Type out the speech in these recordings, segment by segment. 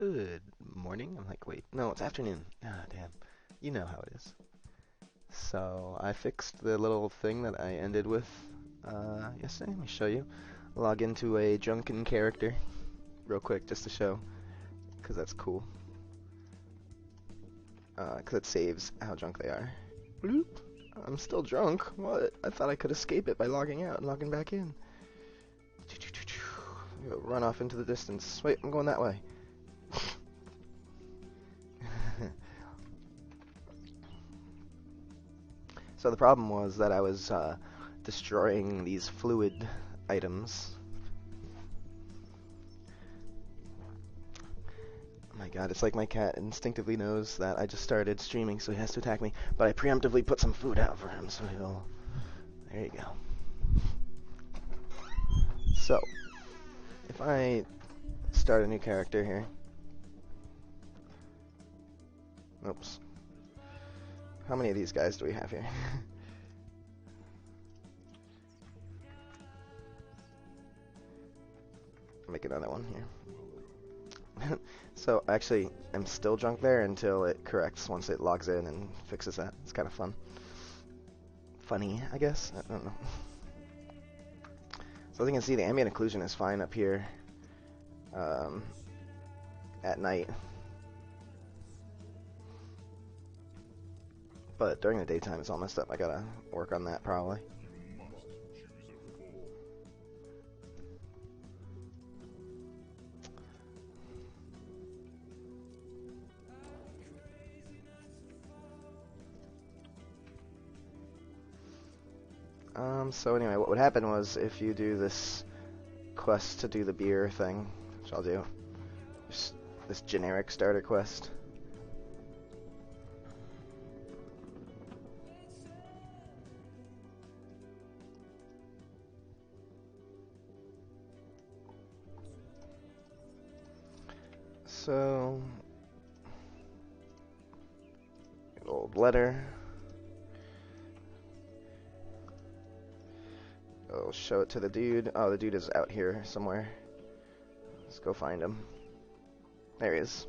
Good morning. I'm like, wait, no, it's afternoon. Ah, damn. You know how it is. So I fixed the little thing that I ended with yesterday. Let me show you. Log into a drunken character real quick just to show, because that's cool. Because it saves how drunk they are. Bloop. I'm still drunk. What? I thought I could escape it by logging out and logging back in. Run off into the distance. Wait, I'm going that way. So the problem was that I was destroying these fluid items. Oh my god, it's like my cat instinctively knows that I just started streaming, so he has to attack me. But I preemptively put some food out for him, so he'll... There you go. So, if I start a new character here... Oops. How many of these guys do we have here? Make another one here. So, actually, I'm still drunk there until it corrects once it logs in and fixes that. It's kind of fun. Funny, I guess? I don't know. So as you can see, the ambient occlusion is fine up here at night. But during the daytime, it's all messed up. I gotta work on that, probably. So anyway, what would happen was if you do this quest to do the beer thing, which I'll do, just this generic starter quest. So, old letter. I'll show it to the dude. Oh, the dude is out here somewhere. Let's go find him. There he is.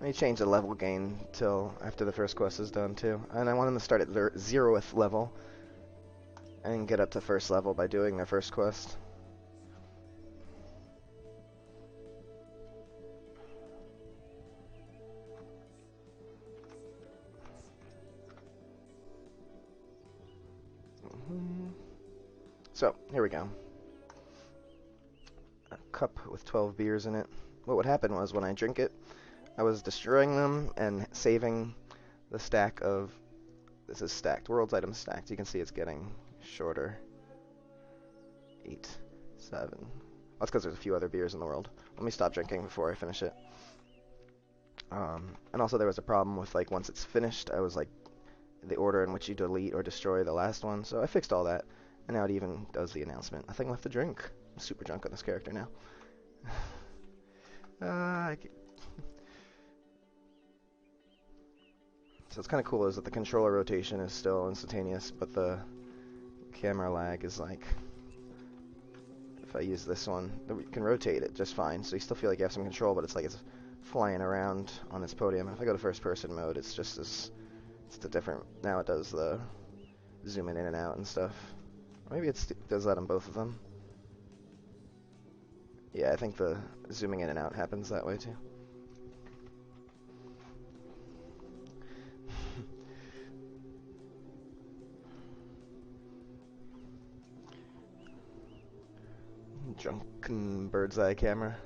Let me change the level gain till after the first quest is done too. And I want him to start at 0th level and get up to first level by doing their first quest. So, here we go. A cup with 12 beers in it. What would happen was when I drink it, I was destroying them and saving the stack of... This is stacked. World's item stacked. You can see it's getting shorter. 8, 7. That's because there's a few other beers in the world. Let me stop drinking before I finish it. And also there was a problem with, like, once it's finished, I was, like, the order in which you delete or destroy the last one. So I fixed all that. And now it even does the announcement. Nothing left to drink. I'm super drunk on this character now. So it's kind of cool is that the controller rotation is still instantaneous, but the camera lag is like, if I use this one, you can rotate it just fine, so you still feel like you have some control, but it's like it's flying around on its podium. If I go to first person mode, it's just as, it's the different, now it does the zooming in and out and stuff. Or maybe it does that on both of them. Yeah, I think the zooming in and out happens that way too. Drunken bird's eye camera.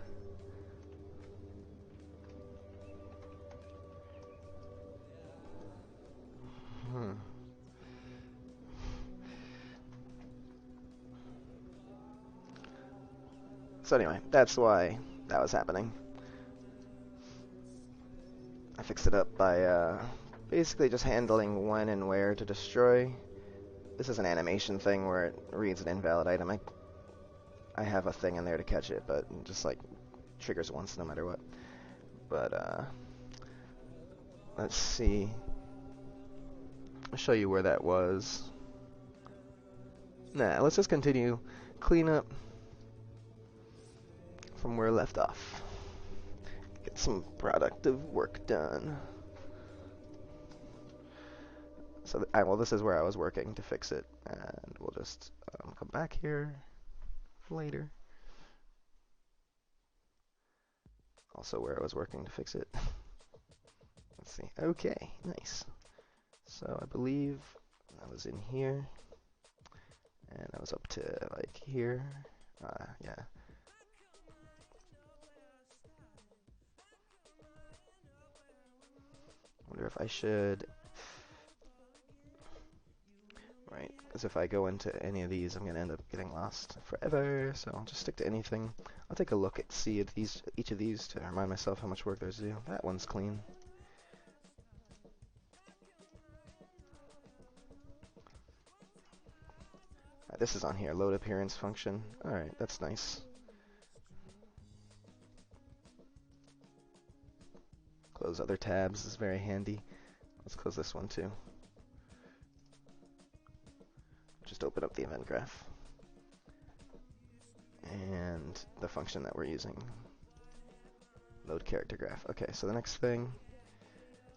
So anyway, that's why that was happening. I fixed it up by basically just handling when and where to destroy. This is an animation thing where it reads an invalid item. I have a thing in there to catch it, but it just like triggers once no matter what. But let's see. I'll show you where that was. Nah, let's just continue clean up from where left off. Get some productive work done. So, well, this is where I was working to fix it, and we'll just come back here later. Also where I was working to fix it. Let's see. Okay, nice. So I believe I was in here, and I was up to like here. Yeah. Wonder if I should. Right, because if I go into any of these, I'm going to end up getting lost forever, so I'll just stick to anything. I'll take a look at each of these to remind myself how much work there's to do. That one's clean. This is on here, load appearance function. Alright, that's nice. Close other tabs, this is very handy. Let's close this one too. Just open up the event graph. And the function that we're using. Load character graph. Okay, so the next thing,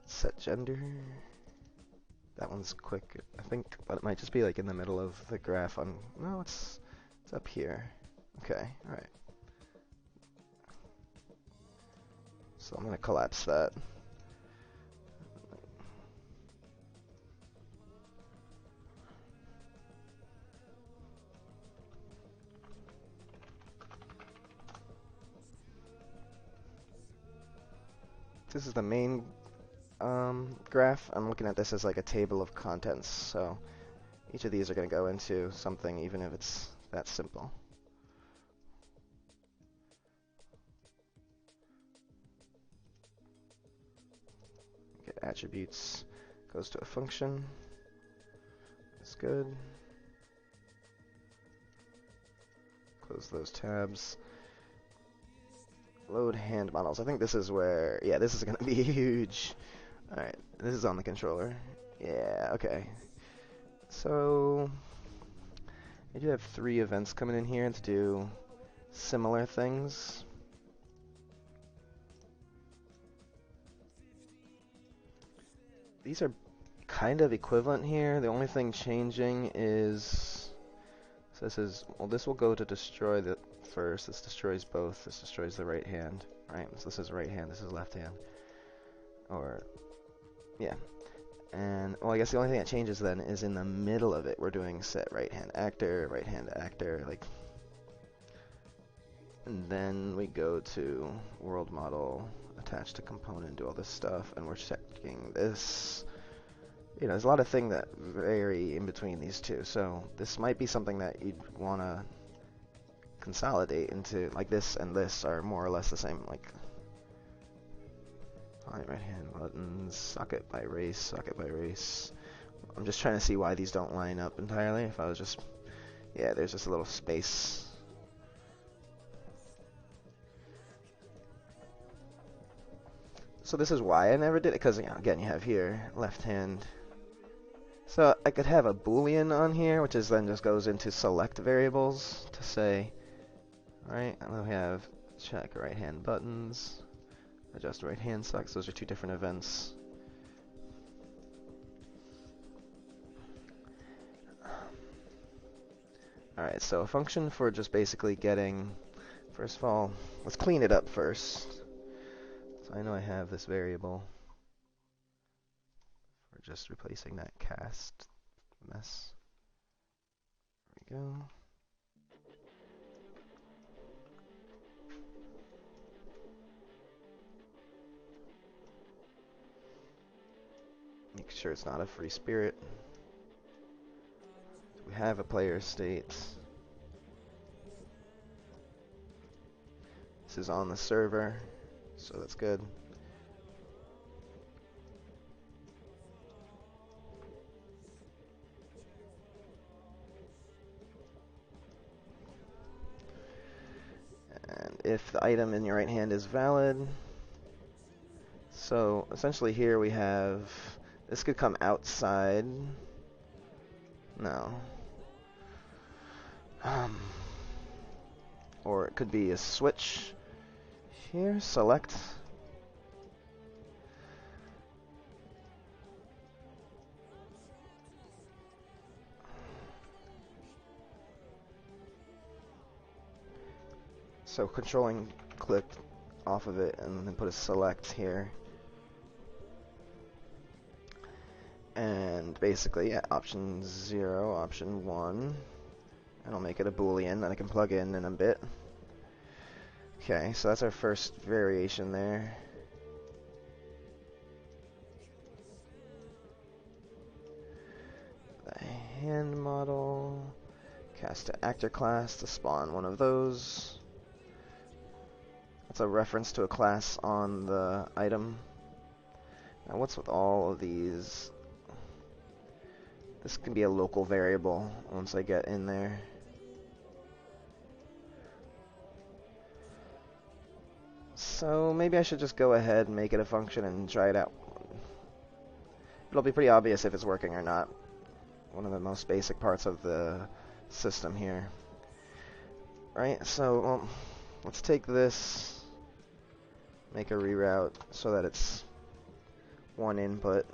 set gender. That one's quick, I think, but it might just be like in the middle of the graph on, no, it's up here. Okay, alright. So I'm gonna collapse that. This is the main graph. I'm looking at this as like a table of contents, so each of these are going to go into something, even if it's that simple. Get attributes, goes to a function. That's good. Close those tabs. Load hand models. I think this is where, yeah, this is going to be huge. Alright, this is on the controller. Yeah, okay. So, I do have 3 events coming in here to do similar things. These are kind of equivalent here. The only thing changing is, so this is, well, this will go to destroy the first. This destroys both. This destroys the right hand, right? So this is right hand, this is left hand. Or, yeah. And, well, I guess the only thing that changes then is in the middle of it, we're doing set right hand actor, like. And then we go to world model, attach to component, do all this stuff, and we're checking this. You know, there's a lot of things that vary in between these two, so this might be something that you'd want to consolidate into, like this and this are more or less the same, like right hand buttons, socket by race. I'm just trying to see why these don't line up entirely. If I was just, yeah, there's just a little space. So this is why I never did it, because, you know, again, you have here left hand. So I could have a boolean on here, which is then just goes into select variables to say, right, and then we have check right hand buttons, adjust right hand socks. Those are 2 different events. Alright, so a function for just basically getting, first of all, let's clean it up first. So I know I have this variable for just replacing that cast mess. There we go. Make sure it's not a free spirit. We have a player state. This is on the server, so that's good. And if the item in your right hand is valid, so essentially here we have, this could come outside. No. Um, or it could be a switch here, select. So controlling click off of it and then put a select here. And basically, yeah, option 0, option 1. And I'll make it a boolean that I can plug in a bit. Okay, so that's our first variation there. The hand model. Cast to actor class to spawn one of those. That's a reference to a class on the item. Now what's with all of these? This can be a local variable once I get in there. So maybe I should just go ahead and make it a function and try it out. It'll be pretty obvious if it's working or not. One of the most basic parts of the system here. Right, so let's take this, make a reroute so that it's one input.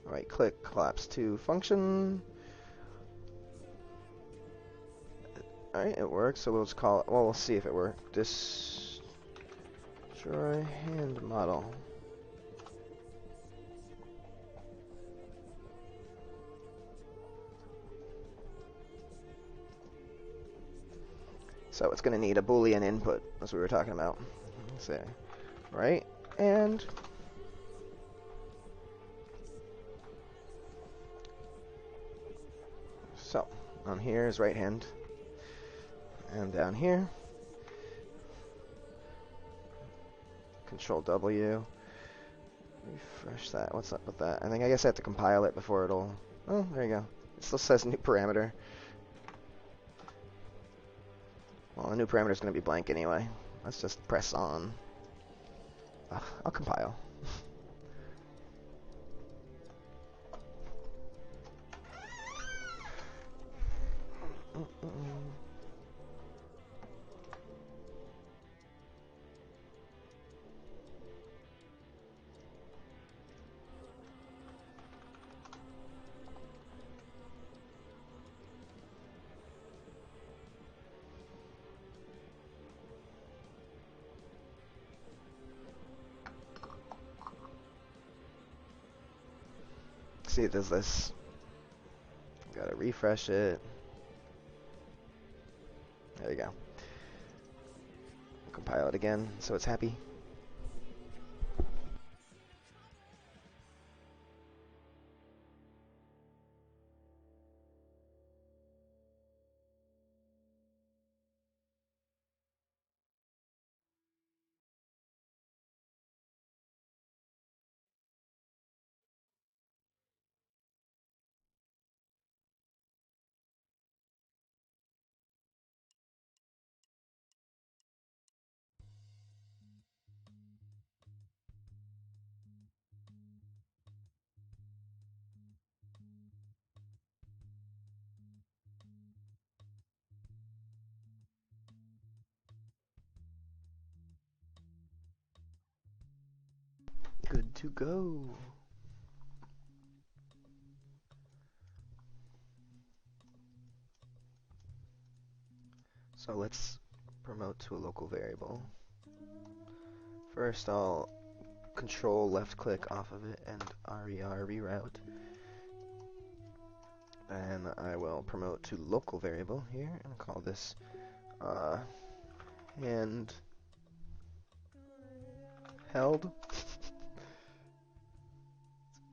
Right click, collapse to function. Alright, it works, so we'll just call it, well, we'll see if it works. Destroy hand model. So it's going to need a boolean input, as we were talking about. So, right, and so on here is right hand, and down here, Control W, refresh that. What's up with that? I guess I have to compile it before it'll. Oh, there you go. It still says new parameter. Well, the new parameter is going to be blank anyway. Let's just press on. I'll compile. See, it does this. Gotta refresh it. There you go. Compile it again so it's happy. Good to go. So let's promote to a local variable. First I'll control left click off of it and RER reroute. Then I will promote to local variable here and call this hand held.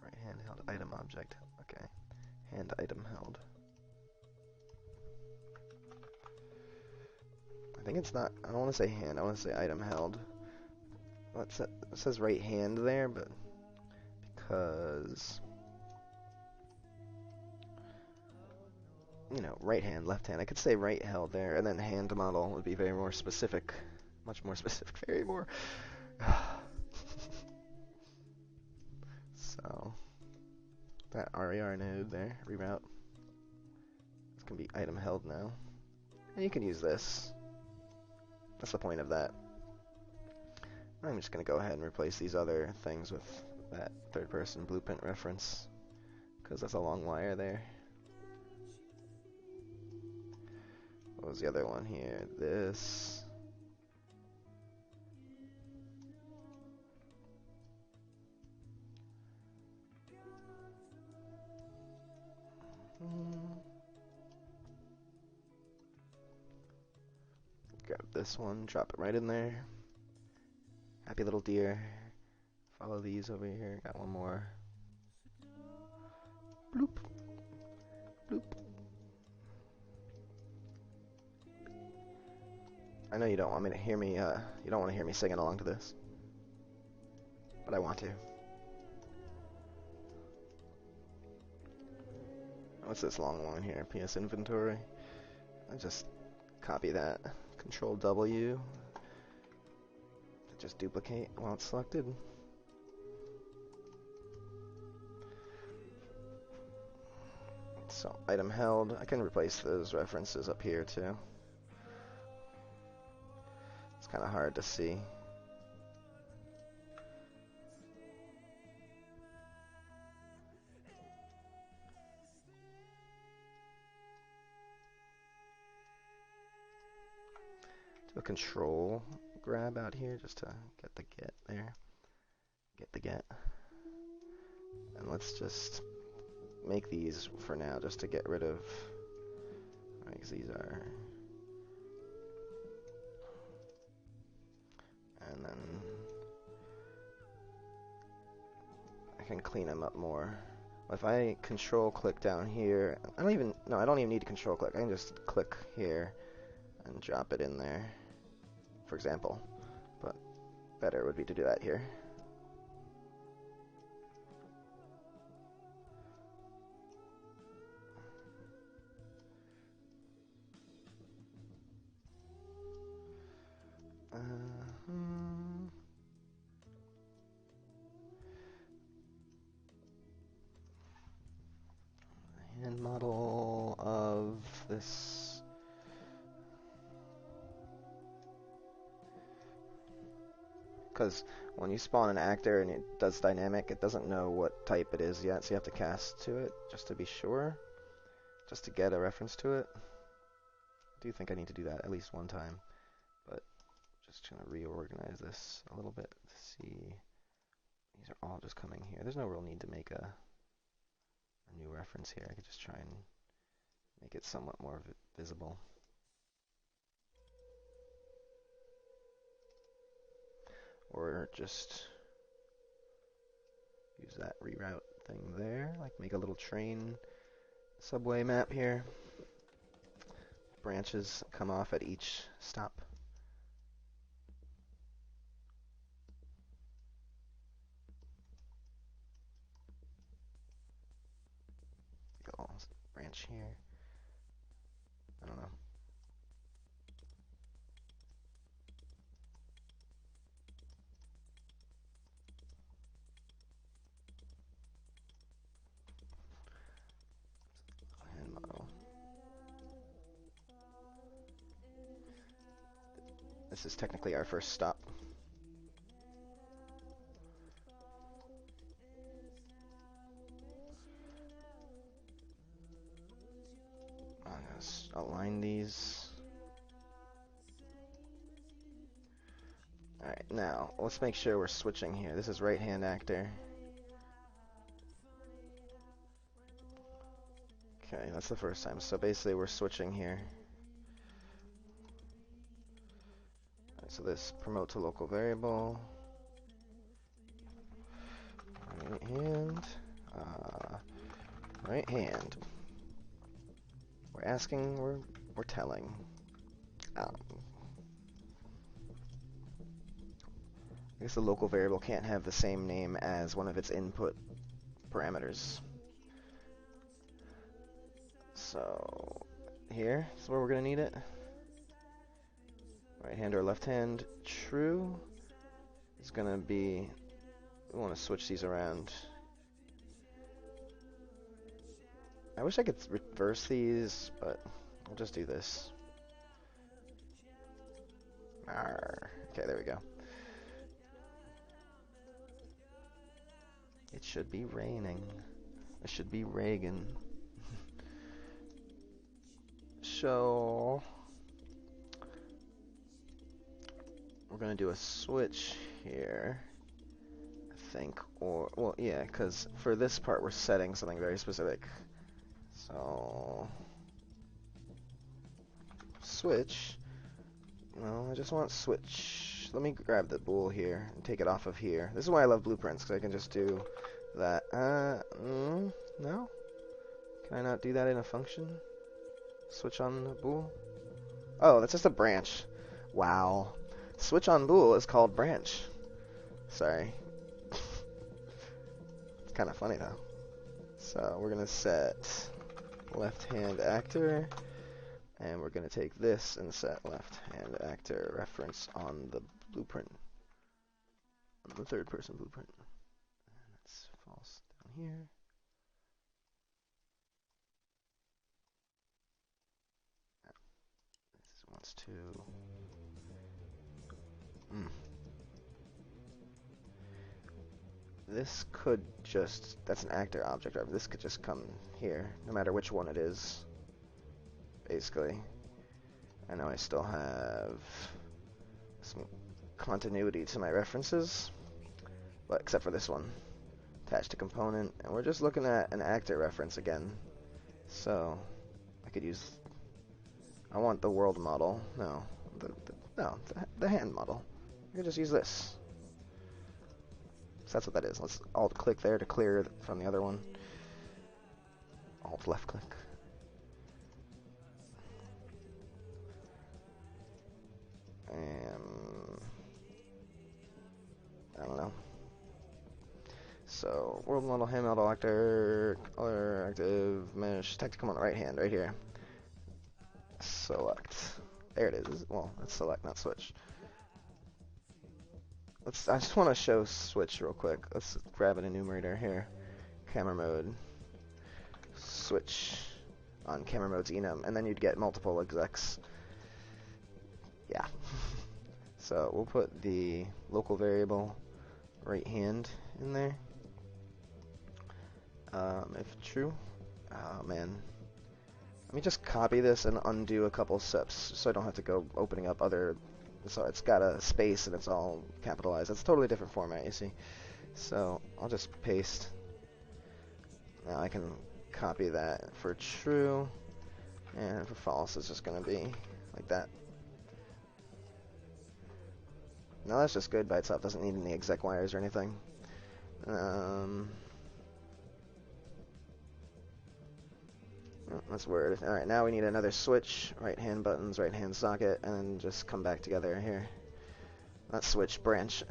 Right, hand held item object. Okay. Hand item held. I think it's not, I don't want to say hand, I want to say item held. Well, it says right hand there, but because, you know, right hand, left hand, I could say right held there, and then hand model would be very more specific, much more specific, very more So that RER node there, reroute. This can be item held now. And you can use this. That's the point of that. I'm just going to go ahead and replace these other things with that third-person blueprint reference, because that's a long wire there. What was the other one here? This. Grab this one, drop it right in there. Happy little deer. Follow these over here. Got one more. Bloop. Bloop. I know you don't want me to hear me, you don't want to hear me singing along to this. But I want to. What's this long one here? PS inventory. I just copy that. Control W. Just duplicate while it's selected. So, item held. I can replace those references up here too. It's kind of hard to see. Do a control grab out here just to get the get there. Get the get. And let's just make these for now just to get rid of, because these are, and then I can clean them up more. If I control click down here, I don't even need to control click. I can just click here and drop it in there, for example. But better would be to do that here. Hand model of this. Because when you spawn an actor and it does dynamic, it doesn't know what type it is yet, so you have to cast to it just to be sure, just to get a reference to it. I do think I need to do that at least one time, but just trying to reorganize this a little bit to see. These are all just coming here. There's no real need to make a new reference here. I could just try and make it somewhat more visible. Or just use that reroute thing there, like make a little train subway map here. Branches come off at each stop. Go branch here. I don't know. Hand model. This is technically our first stop. I'm gonna align these. Alright, now let's make sure we're switching here. This is right hand actor. Okay, that's the first time. So basically we're switching here. Alright, so this promote to local variable. Right hand. Right hand. We're asking, we're telling. I guess the local variable can't have the same name as one of its input parameters. So here is where we're going to need it. Right hand or left hand true It's gonna be, we want to switch these around. I wish I could reverse these, but I'll just do this. Arr. Okay, there we go. It should be raining. It should be Reagan. So we're gonna do a switch here, I think, or well, yeah, because for this part we're setting something very specific. So switch. No, I just want switch. Let me grab the bool here and take it off of here. This is why I love blueprints, because I can just do that. No? Can I not do that in a function? Switch on the bool? Oh, that's just a branch. Wow. Switch on bool is called branch. Sorry. It's kind of funny though. So we're going to set left hand actor, and we're going to take this and set left hand actor reference on the blueprint, on the third person blueprint. And that's false down here. This wants to. This could just, that's an actor object, right? This could just come here, no matter which one it is, basically. I know I still have some continuity to my references, but except for this one. Attached to component, and we're just looking at an actor reference again. So, I could use, I want the world model, no, the hand model. I could just use this. So that's what that is. Let's alt click there to clear it from the other one. Alt left click. And I don't know. So world model, hand model, actor, color, active, mesh, tactical on the right hand, right here. Select. There it is. Well, let's select, not switch. I just want to show switch real quick. Let's grab an enumerator here. Camera mode. Switch on camera mode's enum, and then you'd get multiple execs. Yeah. So we'll put the local variable right hand in there. If true. Oh man. Let me just copy this and undo a couple steps so I don't have to go opening up other. So it's got a space and it's all capitalized. It's a totally different format, you see. So I'll just paste. Now I can copy that for true, and for false it's just going to be like that. Now that's just good by itself. Doesn't need any exec wires or anything. That's weird. Alright, now we need another switch, right hand buttons, right hand socket, and just come back together here. Not switch, branch.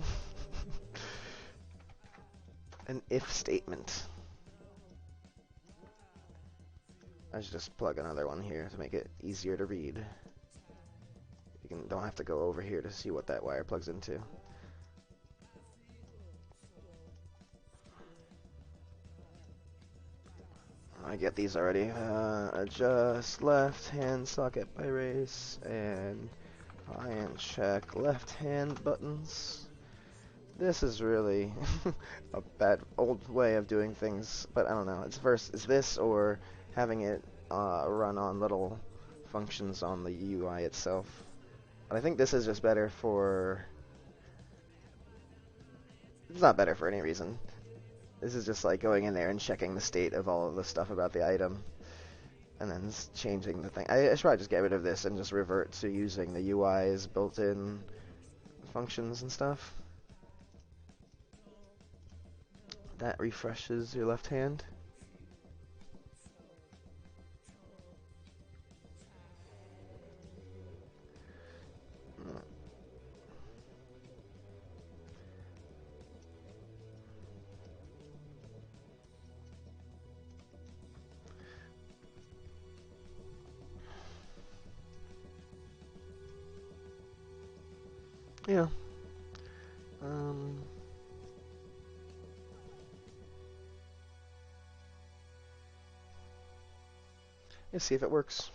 An if statement. I should just plug another one here to make it easier to read. You don't have to go over here to see what that wire plugs into. I get these already. Adjust left hand socket by race, and and check left hand buttons. This is really a bad old way of doing things, but I don't know. It's this or having it run on little functions on the UI itself. But I think this is just better for. It's not better for any reason. This is just like going in there and checking the state of all of the stuff about the item, and then changing the thing. I should probably just get rid of this and just revert to using the UI's built-in functions and stuff. That refreshes your left hand. Yeah. Um, let's see if it works.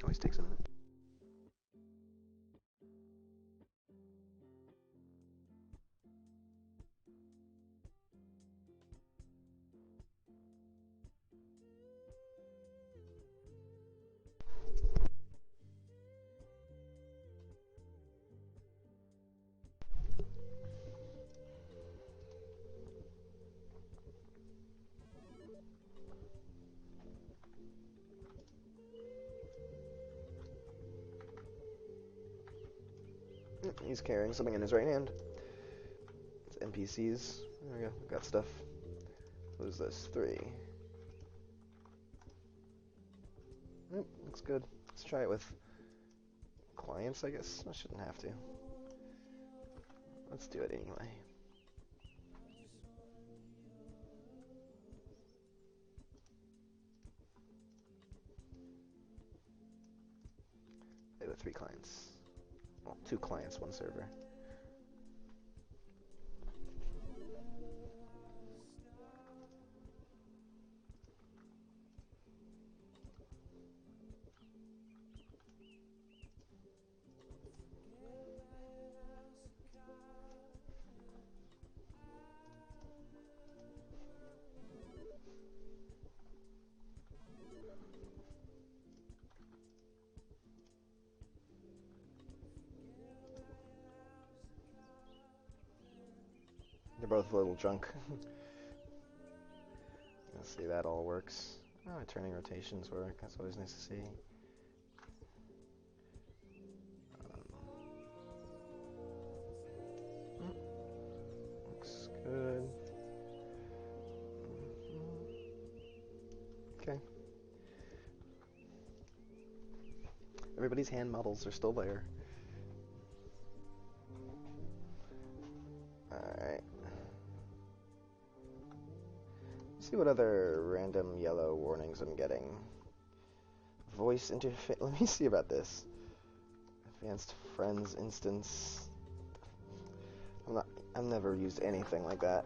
Always takes a minute. He's carrying something in his right hand. It's NPCs. There we go. Got stuff. What is this? 3. Looks good. Let's try it with clients, I guess. I shouldn't have to. Let's do it anyway. Play with 3 clients. Well, 2 clients, 1 server. They're both a little drunk. Let's see, that all works. Oh, turning rotations work. That's always nice to see. Looks good. Okay. Everybody's hand models are still there. Alright. See what other random yellow warnings I'm getting. Voice interface. Let me see about this. Advanced friends instance. I've never used anything like that.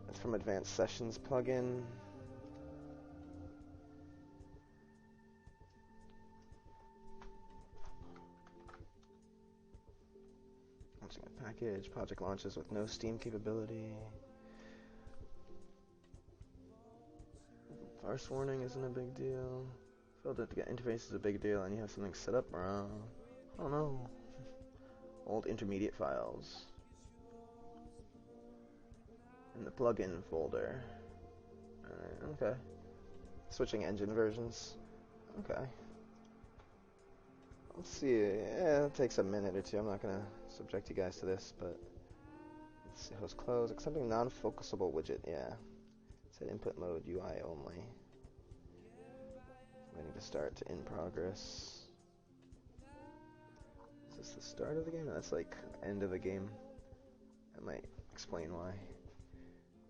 It's from Advanced Sessions plugin. Launching a package. Project launches with no Steam capability. Farce warning isn't a big deal. Failed to get interface is a big deal, and you have something set up wrong. Oh no. Old intermediate files. In the plugin folder. Okay. Switching engine versions. Okay. Let's see. Yeah, it takes a minute or two. I'm not going to subject you guys to this, but let's see. Host close. Accepting non-focusable widget. Yeah. Set input mode UI only. Waiting to start to in progress. Is this the start of the game? That's like end of the game. That might explain why.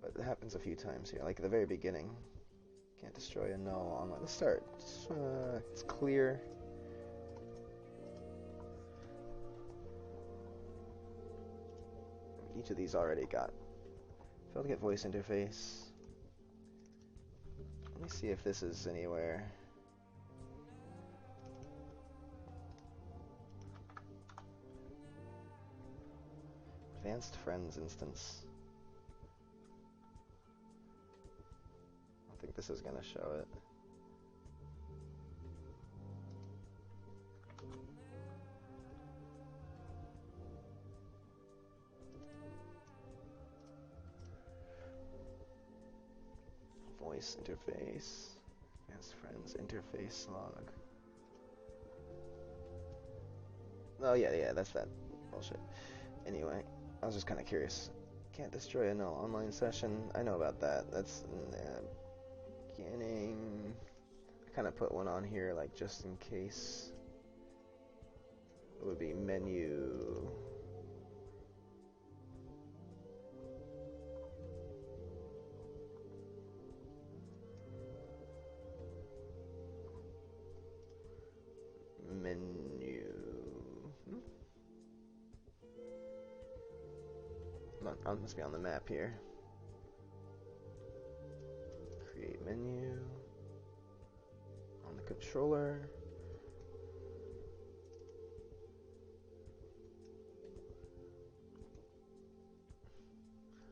But it happens a few times here. Like at the very beginning. Can't destroy a null online. Let's start. It's clear. Each of these already got. Failed to get voice interface. Let me see if this is anywhere. Advanced friends instance. I think this is going to show it. Voice interface. Advanced friends interface log. Oh yeah, that's that bullshit. Anyway, I was just kind of curious. Can't destroy a null online session. I know about that. That's beginning. I kind of put one on here, like just in case. would be menu. Menu. I must be on the map here. Create menu. On the controller.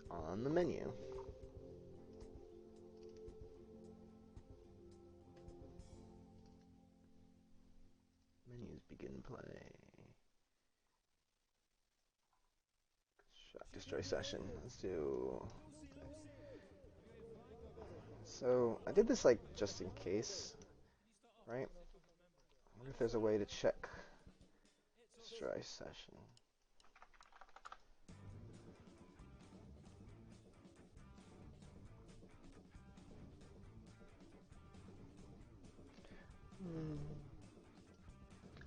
On the menu. Menus begin play. Destroy session. Let's do. So I did this like just in case, right? I wonder if there's a way to check destroy session.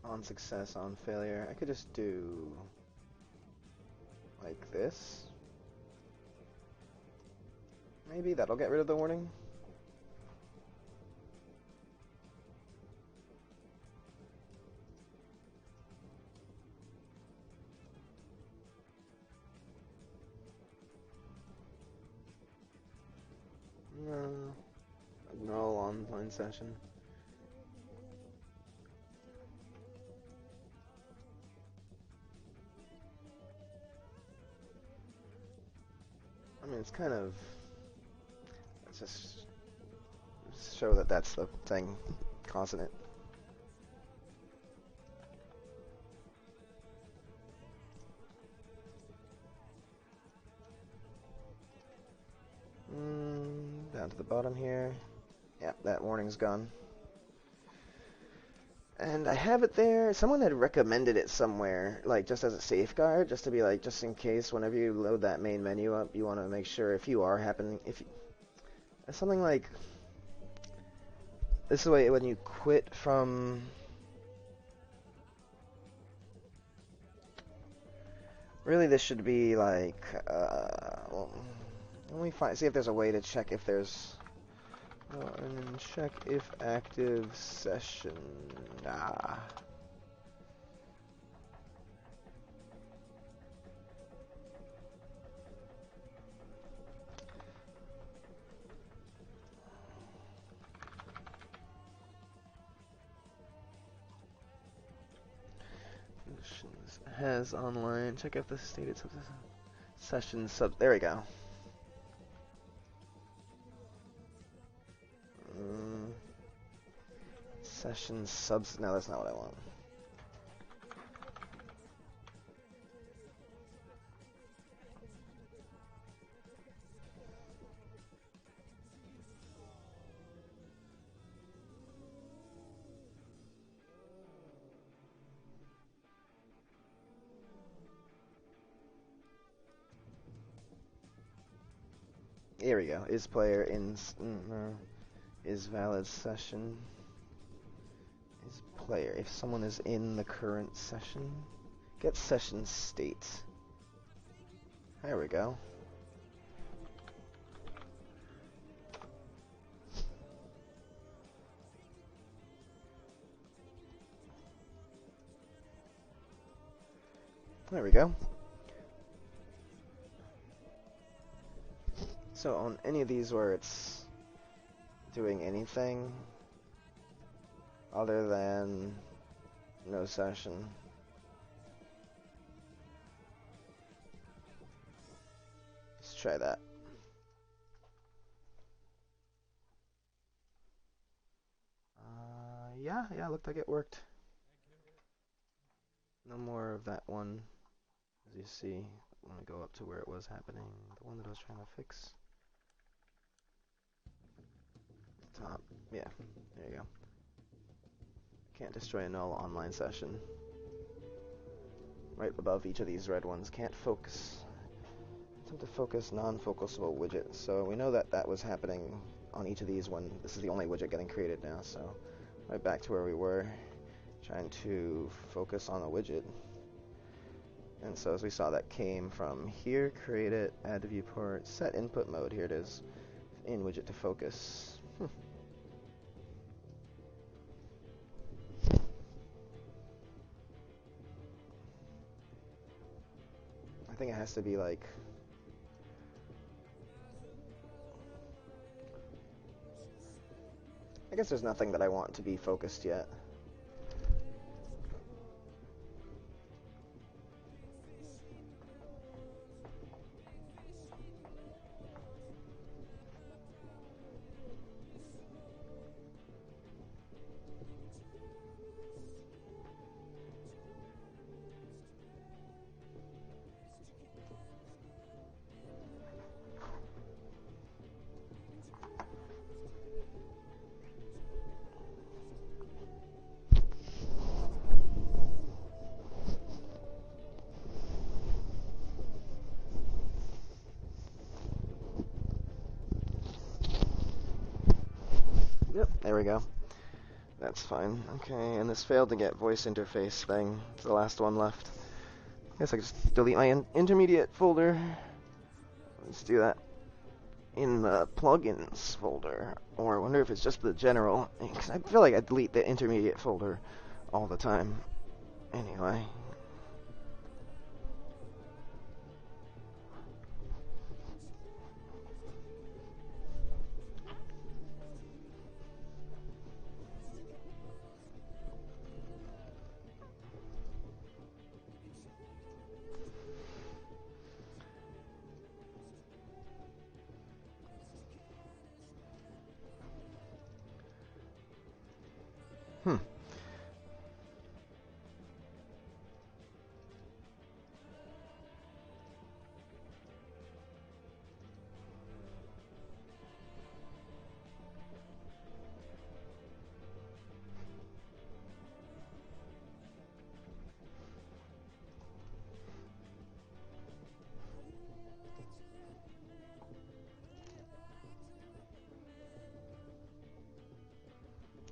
On success, on failure. I could just do like this. Maybe that'll get rid of the warning. No. Null online session. I mean, it's kind of. Let's just show that that's the thing causing it. Down to the bottom here. Yeah, that warning's gone. And I have it there. Someone had recommended it somewhere, like just as a safeguard, just to be like, just in case whenever you load that main menu up, you want to make sure if you are happening, something like this is the way when you quit from. Really, this should be like, well, let me see if there's a way to check if there's. And check if active session. Has online. Check if the stated session sub. There we go. Session subs. No, that's not what I want. Here we go. Is player in is valid session. Is player. If someone is in the current session, get session state. There we go. There we go. So on any of these where it's doing anything other than no session, let's try that. Yeah, looked like it worked. No more of that one, as you see. Let me go up to where it was happening, the one that I was trying to fix. Top, yeah, there you go. Can't destroy a null online session. Right above each of these red ones. Can't focus. Attempt to focus non-focusable widget. So we know that that was happening on each of these when this is the only widget getting created now. So right back to where we were. trying to focus on a widget. And so as we saw, that came from here, create it, add to viewport, set input mode, here it is, in widget to focus. I think it has to be like, I guess there's nothing that I want to be focused yet. Yep, there we go. That's fine. Okay, and this failed to get voice interface thing. It's the last one left. I guess I just delete my intermediate folder. Let's do that in the plugins folder. Or I wonder if it's just the general, because I feel like I delete the intermediate folder all the time. Anyway.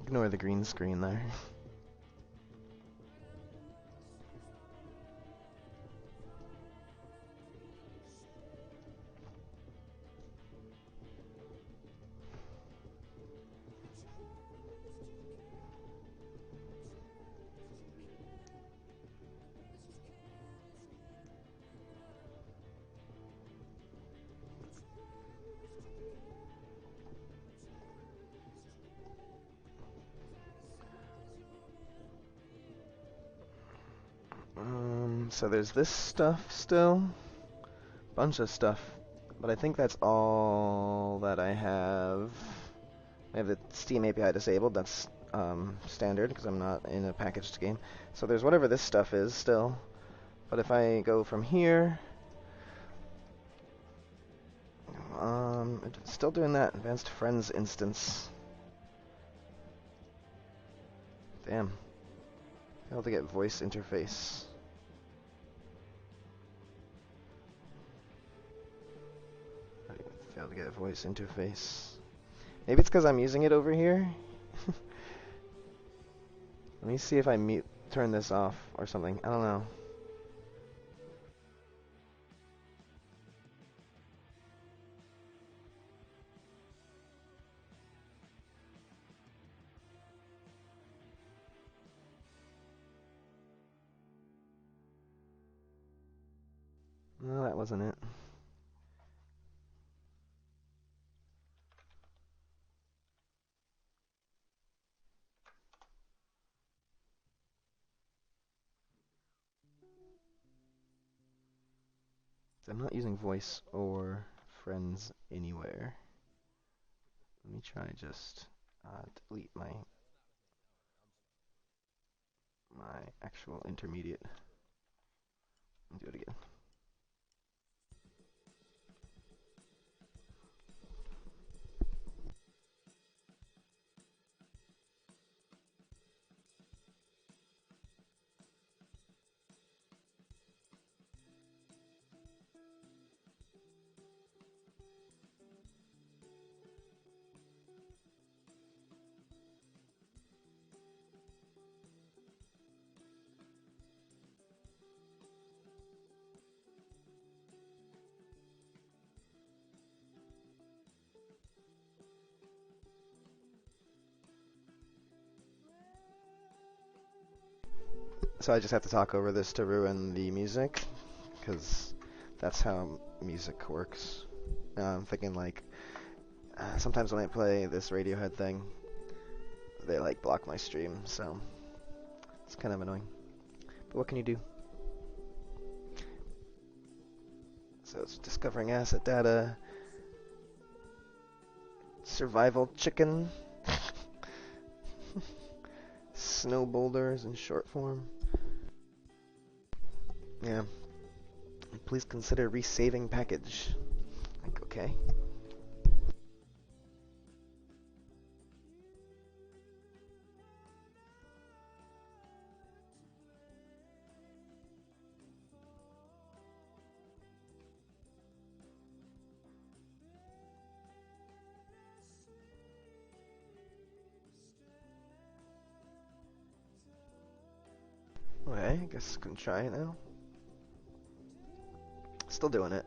Ignore the green screen there. So there's this stuff still. Bunch of stuff. But I think that's all that I have. I have the Steam API disabled. That's standard because I'm not in a packaged game. So there's whatever this stuff is still. But if I go from here, it's still doing that advanced friends instance. Damn. Failed to get voice interface. Failed to get voice interface. Maybe it's because I'm using it over here. Let me see if I turn this off or something. I don't know. No, that wasn't it. I'm not using voice or friends anywhere. Let me try just delete my actual intermediate and do it again. So I just have to talk over this to ruin the music, because that's how music works. I'm thinking like, sometimes when I play this Radiohead thing, they like block my stream, so it's kind of annoying. But what can you do? So it's discovering asset data, survival chicken, snow boulders in short form. Yeah. Please consider resaving package. Like, okay. Okay, I guess I can try it now. Still doing it.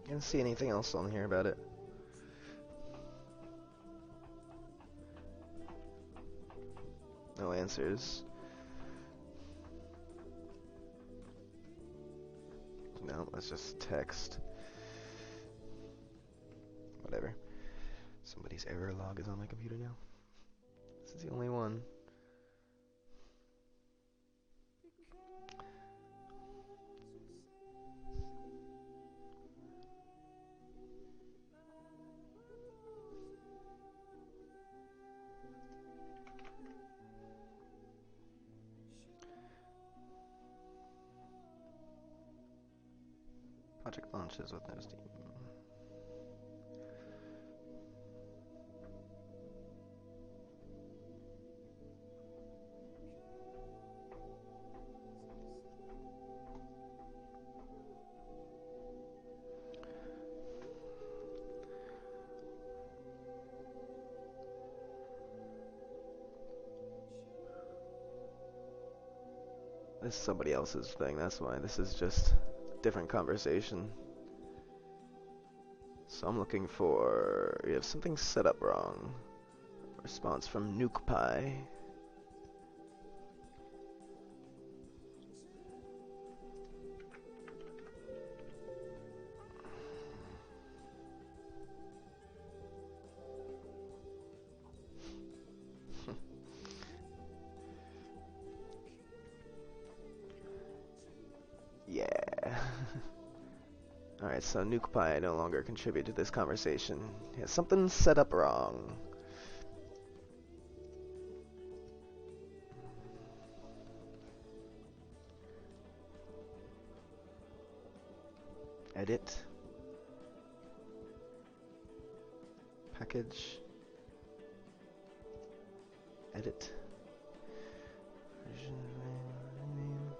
Didn't see anything else on here about it. No answers. No, that's just text. Whatever. Somebody's error log is on my computer now. This is the only one. Project launches with no Steam. This is somebody else's thing, that's why. This is just a different conversation. So I'm looking for... You have something set up wrong. Response from NukePie. Yeah. Alright, so NukePie no longer contribute to this conversation. He has something set up wrong. Edit. Package. Edit. Version name.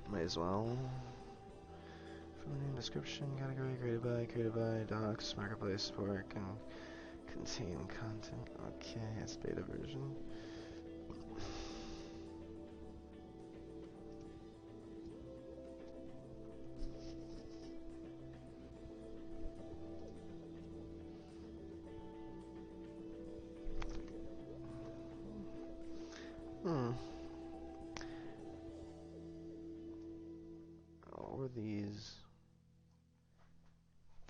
Might as well. From name, description, category, created by, docs, marketplace, support, can contain content. Okay, it's beta version. What were these?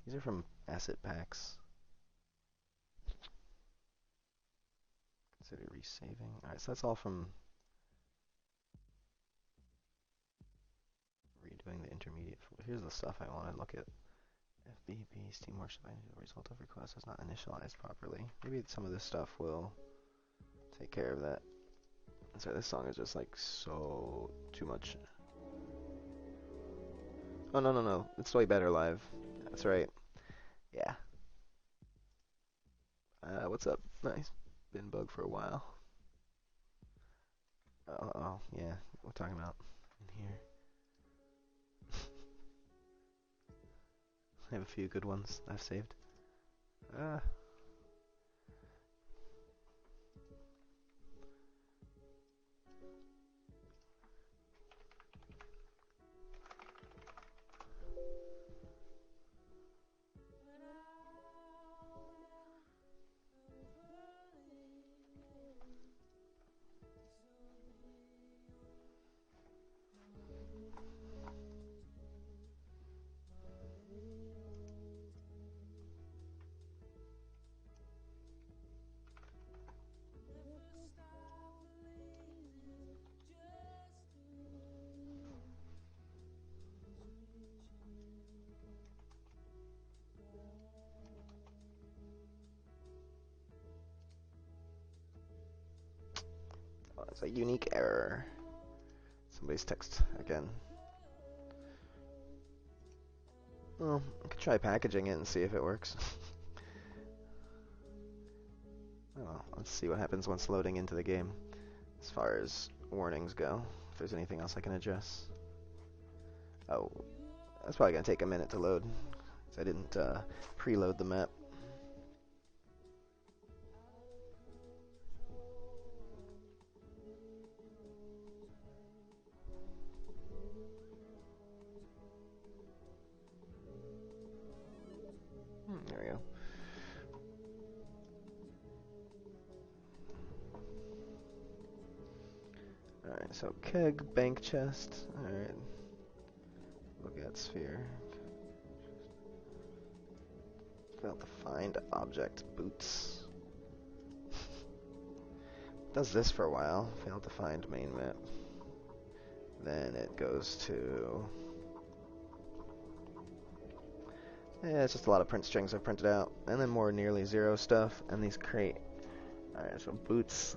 These are from asset packs. Consider resaving. Alright, so that's all from redoing the intermediate. Here's the stuff I want to look at. FBP Steam Workshop. The result of request was not initialized properly. Maybe some of this stuff will take care of that. Sorry, this song is just like so too much. Oh no, it's way better live. That's right. Yeah. What's up? Nice. Been bugged for a while. Oh yeah. What we're talking about in here. I have a few good ones I've saved. Oh, it's a unique error. Somebody's text again. Well, I could try packaging it and see if it works. Oh, let's see what happens once loading into the game. As far as warnings go, if there's anything else I can address. Oh, that's probably gonna take a minute to load. 'Cause I didn't preload the map. There we go. Alright, so keg, bank chest. Alright. Look at sphere. Failed to find object. Boots. Does this for a while. Failed to find main map. Then it goes to... Yeah, it's just a lot of print strings I've printed out. And then more nearly zero stuff. And these crate. Alright, so boots.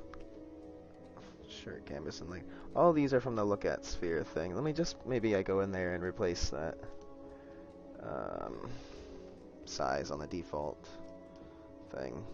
Shirt, canvas, and like... All these are from the look at sphere thing. Let me just... Maybe I go in there and replace that. Size on the default thing.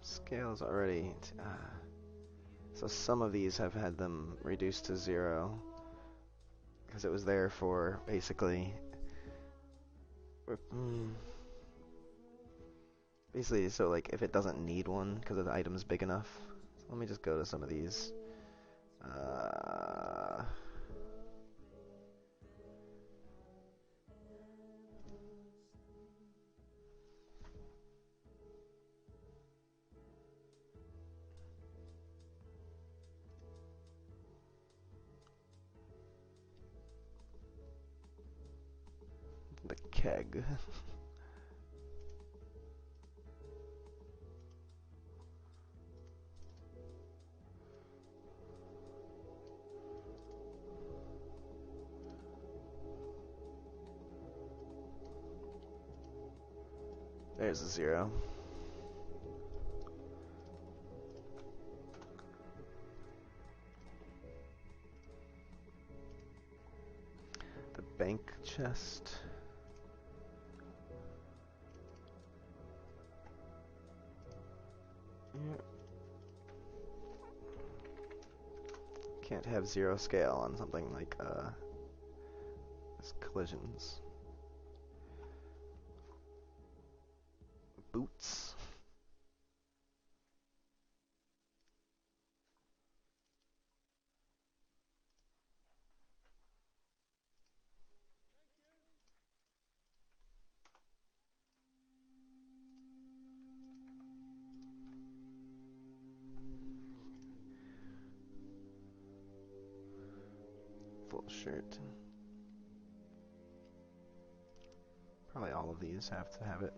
Scales already. So some of these have had them reduced to 0 because it was there for basically. Basically, so like if it doesn't need one because the item's big enough. So let me just go to some of these. The keg. There's a 0. The bank chest. Yep. Can't have 0 scale on something like collisions. Boots. Full shirt. Probably all of these have to have it.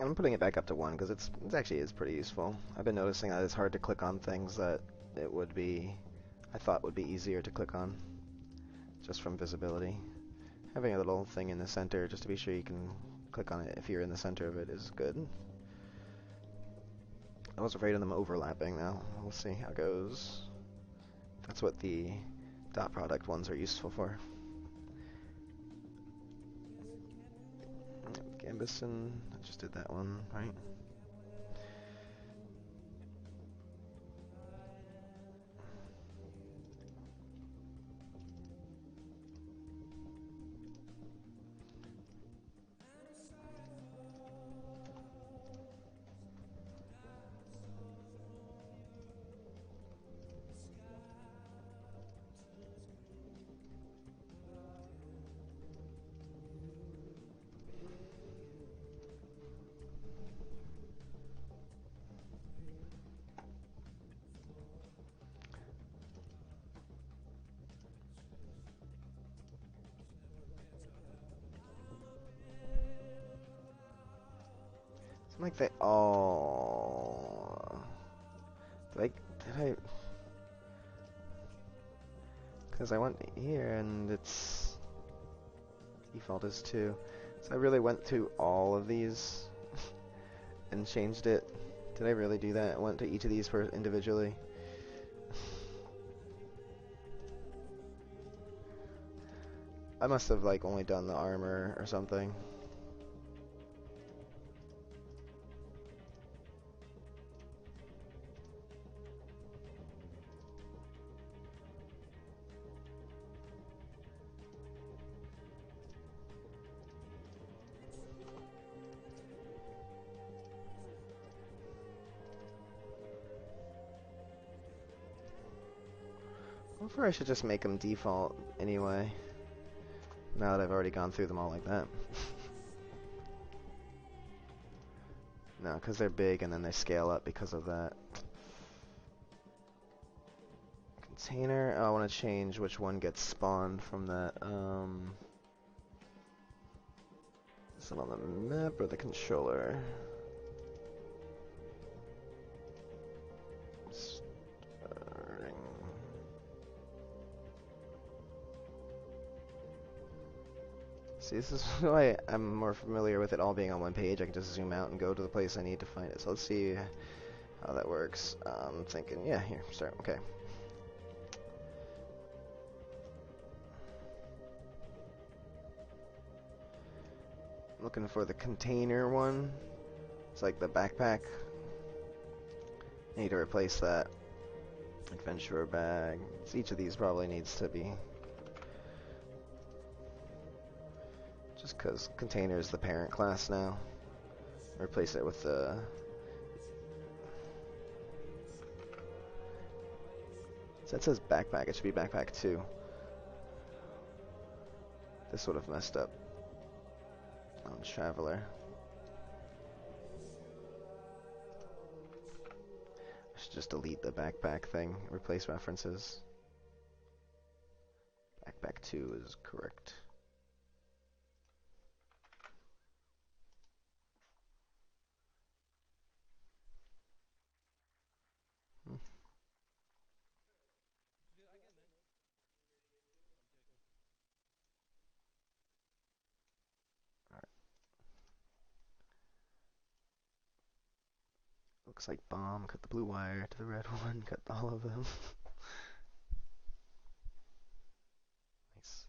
I'm putting it back up to 1 because it actually is pretty useful. I've been noticing that it's hard to click on things that I thought would be easier to click on just from visibility. Having a little thing in the center just to be sure you can click on it if you're in the center of it is good. I was afraid of them overlapping now. We'll see how it goes. That's what the dot product ones are useful for. Gambison, I just did that one, right? Seem like they all... Did I... Because I went here and it's... Default is 2. So I really went through all of these and changed it. Did I really do that? I went to each of these individually. I must have like only done the armor or something. Or I should just make them default anyway. Now that I've already gone through them all like that. No, because they're big and then they scale up because of that. Container, oh, I want to change which one gets spawned from that. Is it on the map or the controller? Starting. See, this is why I'm more familiar with it all being on one page. I can just zoom out and go to the place I need to find it. So let's see how that works. I'm thinking, yeah, here, start, okay. Looking for the container one. It's like the backpack. I need to replace that. Adventurer bag. So each of these probably needs to be. Just because container is the parent class now. Replace it with the. So that says backpack. It should be backpack 2. This would have messed up on Traveler. I should just delete the backpack thing. Replace references. Backpack 2 is correct. Looks like bomb. Cut the blue wire to the red one. Cut all of them. Nice.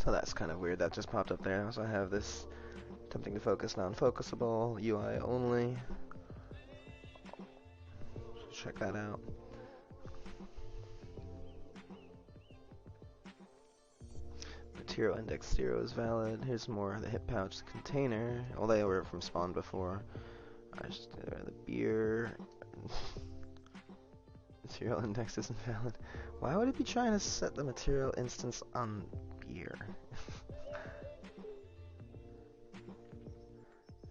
So that's kind of weird. That just popped up there. So I have this attempting to focus, non-focusable, UI only. Check that out. Material index 0 is valid. Here's more of the hip pouch container. Well, they were from spawn before. I just the beer. Material index isn't valid. Why would it be trying to set the material instance on beer?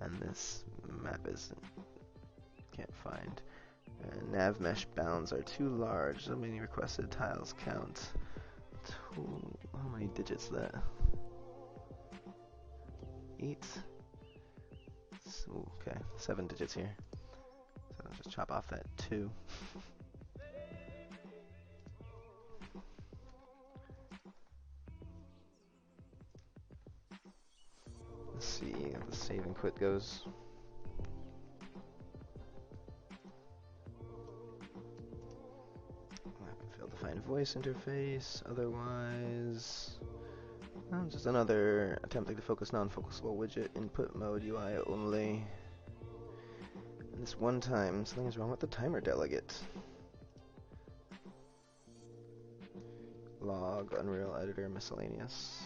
And this map isn't. Can't find. Nav mesh bounds are too large. So many requested tiles count. How many digits that? 8. Ooh, okay, 7 digits here. So I'll just chop off that 2. Let's see how the save and quit goes. Failed to find voice interface. Otherwise, just another attempting to focus non-focusable widget. Input mode UI only. And this one time, something is wrong with the timer delegate. Log, Unreal Editor, miscellaneous.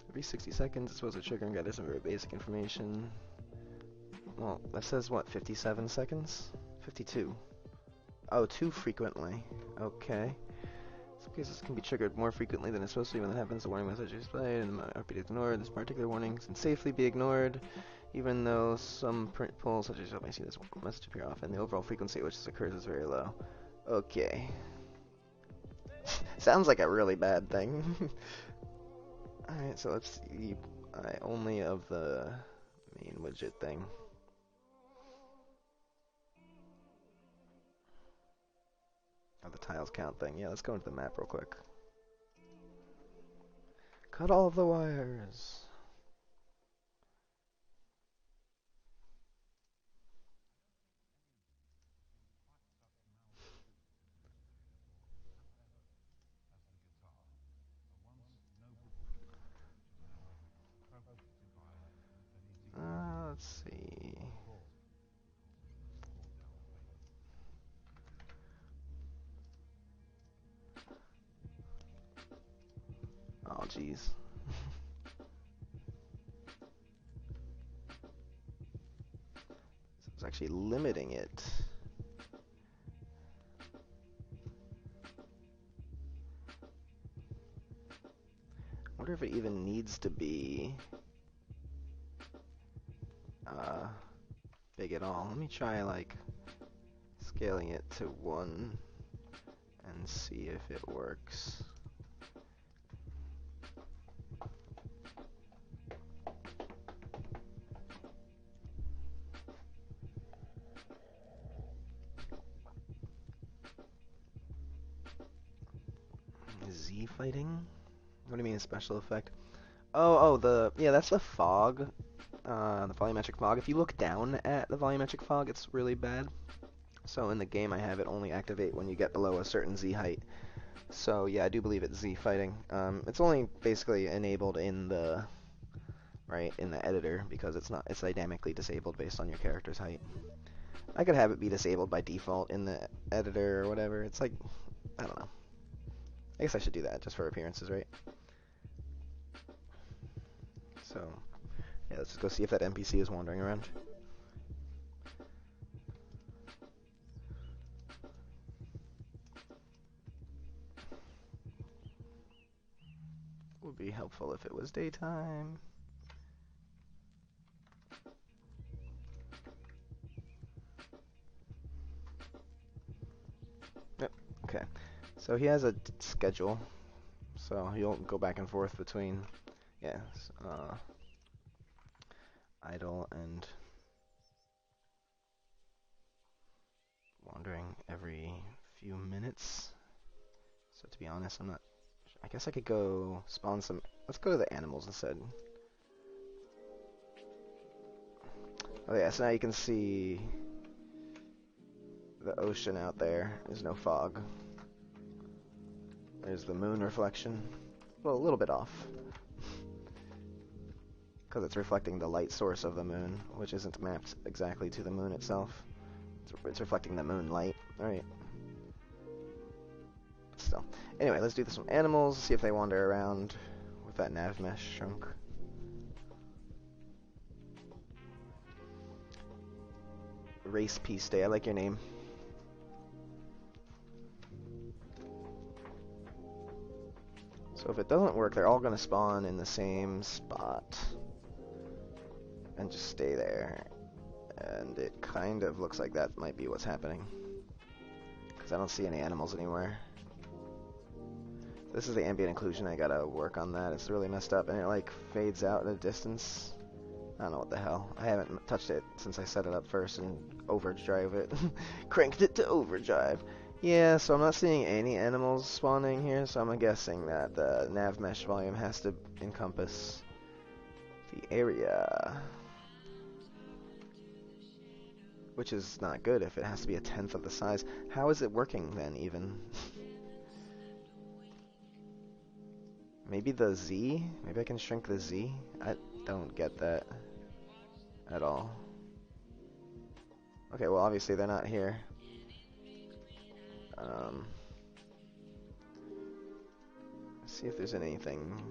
Every 60 seconds, it's supposed to trigger and gather some very basic information. Well, that says what, 57 seconds? 52. Oh, too frequently. Okay. Some cases can be triggered more frequently than it's supposed to. When that happens, the warning message is displayed and might be ignored. This particular warning can safely be ignored, even though some print pulls, such as you may see this message appear often. The overall frequency at which this occurs is very low. Okay. Sounds like a really bad thing. Alright, so let's see. Only of the main widget thing. Of the tiles count thing. Yeah, let's go into the map real quick. Cut all of the wires. Let's see. Oh, jeez. It's actually limiting it. I wonder if it even needs to be big at all. Let me try like scaling it to 1 and see if it works. Z fighting? What do you mean special effect? Yeah, that's the fog. The volumetric fog. If you look down at the volumetric fog, it's really bad. So in the game, I have it only activate when you get below a certain Z height. So yeah, I do believe it's Z fighting. It's only basically enabled in the editor because it's dynamically disabled based on your character's height. I could have it be disabled by default in the editor or whatever. It's like, I don't know. I guess I should do that just for appearances, right? So yeah, let's just go see if that NPC is wandering around. Would be helpful if it was daytime. Yep, okay. So he has a schedule. So he'll go back and forth between, yeah, idle and wandering every few minutes. So to be honest, I'm not. I guess I could go spawn some. Let's go to the animals instead. Oh yeah, so now you can see the ocean out there. There's no fog. There's the moon reflection. Well, a little bit off. Because it's reflecting the light source of the moon, which isn't mapped exactly to the moon itself. It's reflecting the moonlight. Alright. Still. Anyway, let's do this with animals, see if they wander around with that nav mesh shrunk. Race Peace Day, I like your name. So if it doesn't work, they're all going to spawn in the same spot and just stay there. And it kind of looks like that might be what's happening, because I don't see any animals anywhere. This is the ambient occlusion. I gotta work on that. It's really messed up, and it like fades out in the distance. I don't know what the hell. I haven't touched it since I set it up first and overdrive it. Cranked it to overdrive. Yeah, so I'm not seeing any animals spawning here, so I'm guessing that the nav mesh volume has to encompass the area. Which is not good if it has to be a tenth of the size. How is it working then, even? Maybe the Z? Maybe I can shrink the Z? I don't get that at all. Okay, well obviously they're not here. Let's see if there's anything.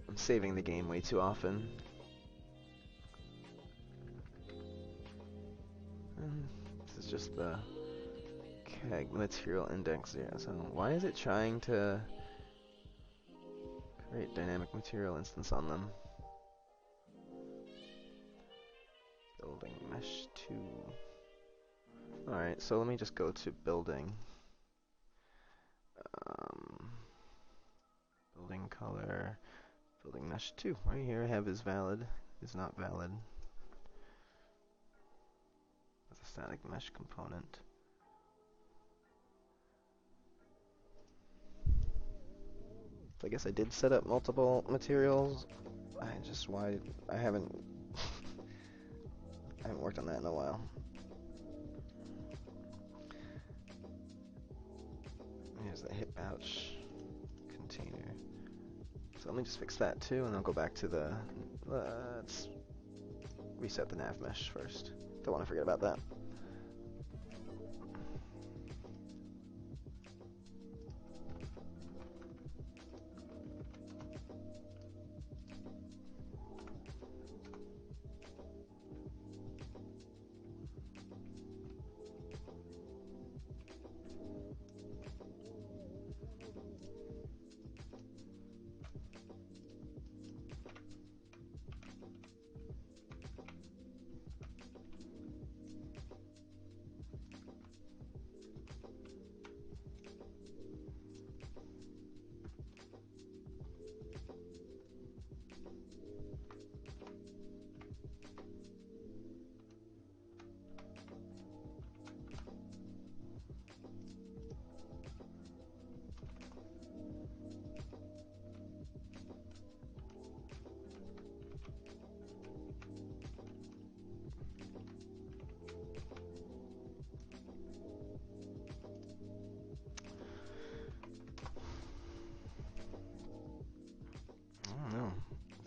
I'm saving the game way too often. This is just the keg material index 0. So why is it trying to create dynamic material instance on them? Building mesh 2. Alright, so let me just go to building. Building color. Building mesh 2. Right here I have is valid. Is not valid. That's a static mesh component. So I guess I did set up multiple materials. I haven't worked on that in a while. Here's the hip pouch container. So let me just fix that too, and I'll go back to the. Let's reset the nav mesh first. Don't want to forget about that.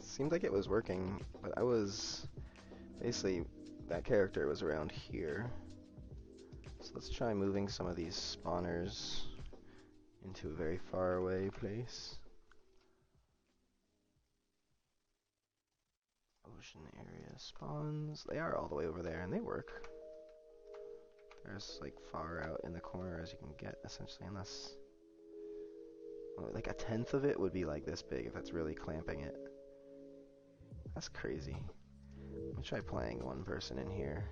Seemed like it was working, but I was basically, that character was around here. So let's try moving some of these spawners into a very far away place. Ocean area spawns. They are all the way over there, and they work. They're as like far out in the corner as you can get, essentially, unless like a tenth of it would be like this big if that's really clamping it. That's crazy. Let me try playing one person in here.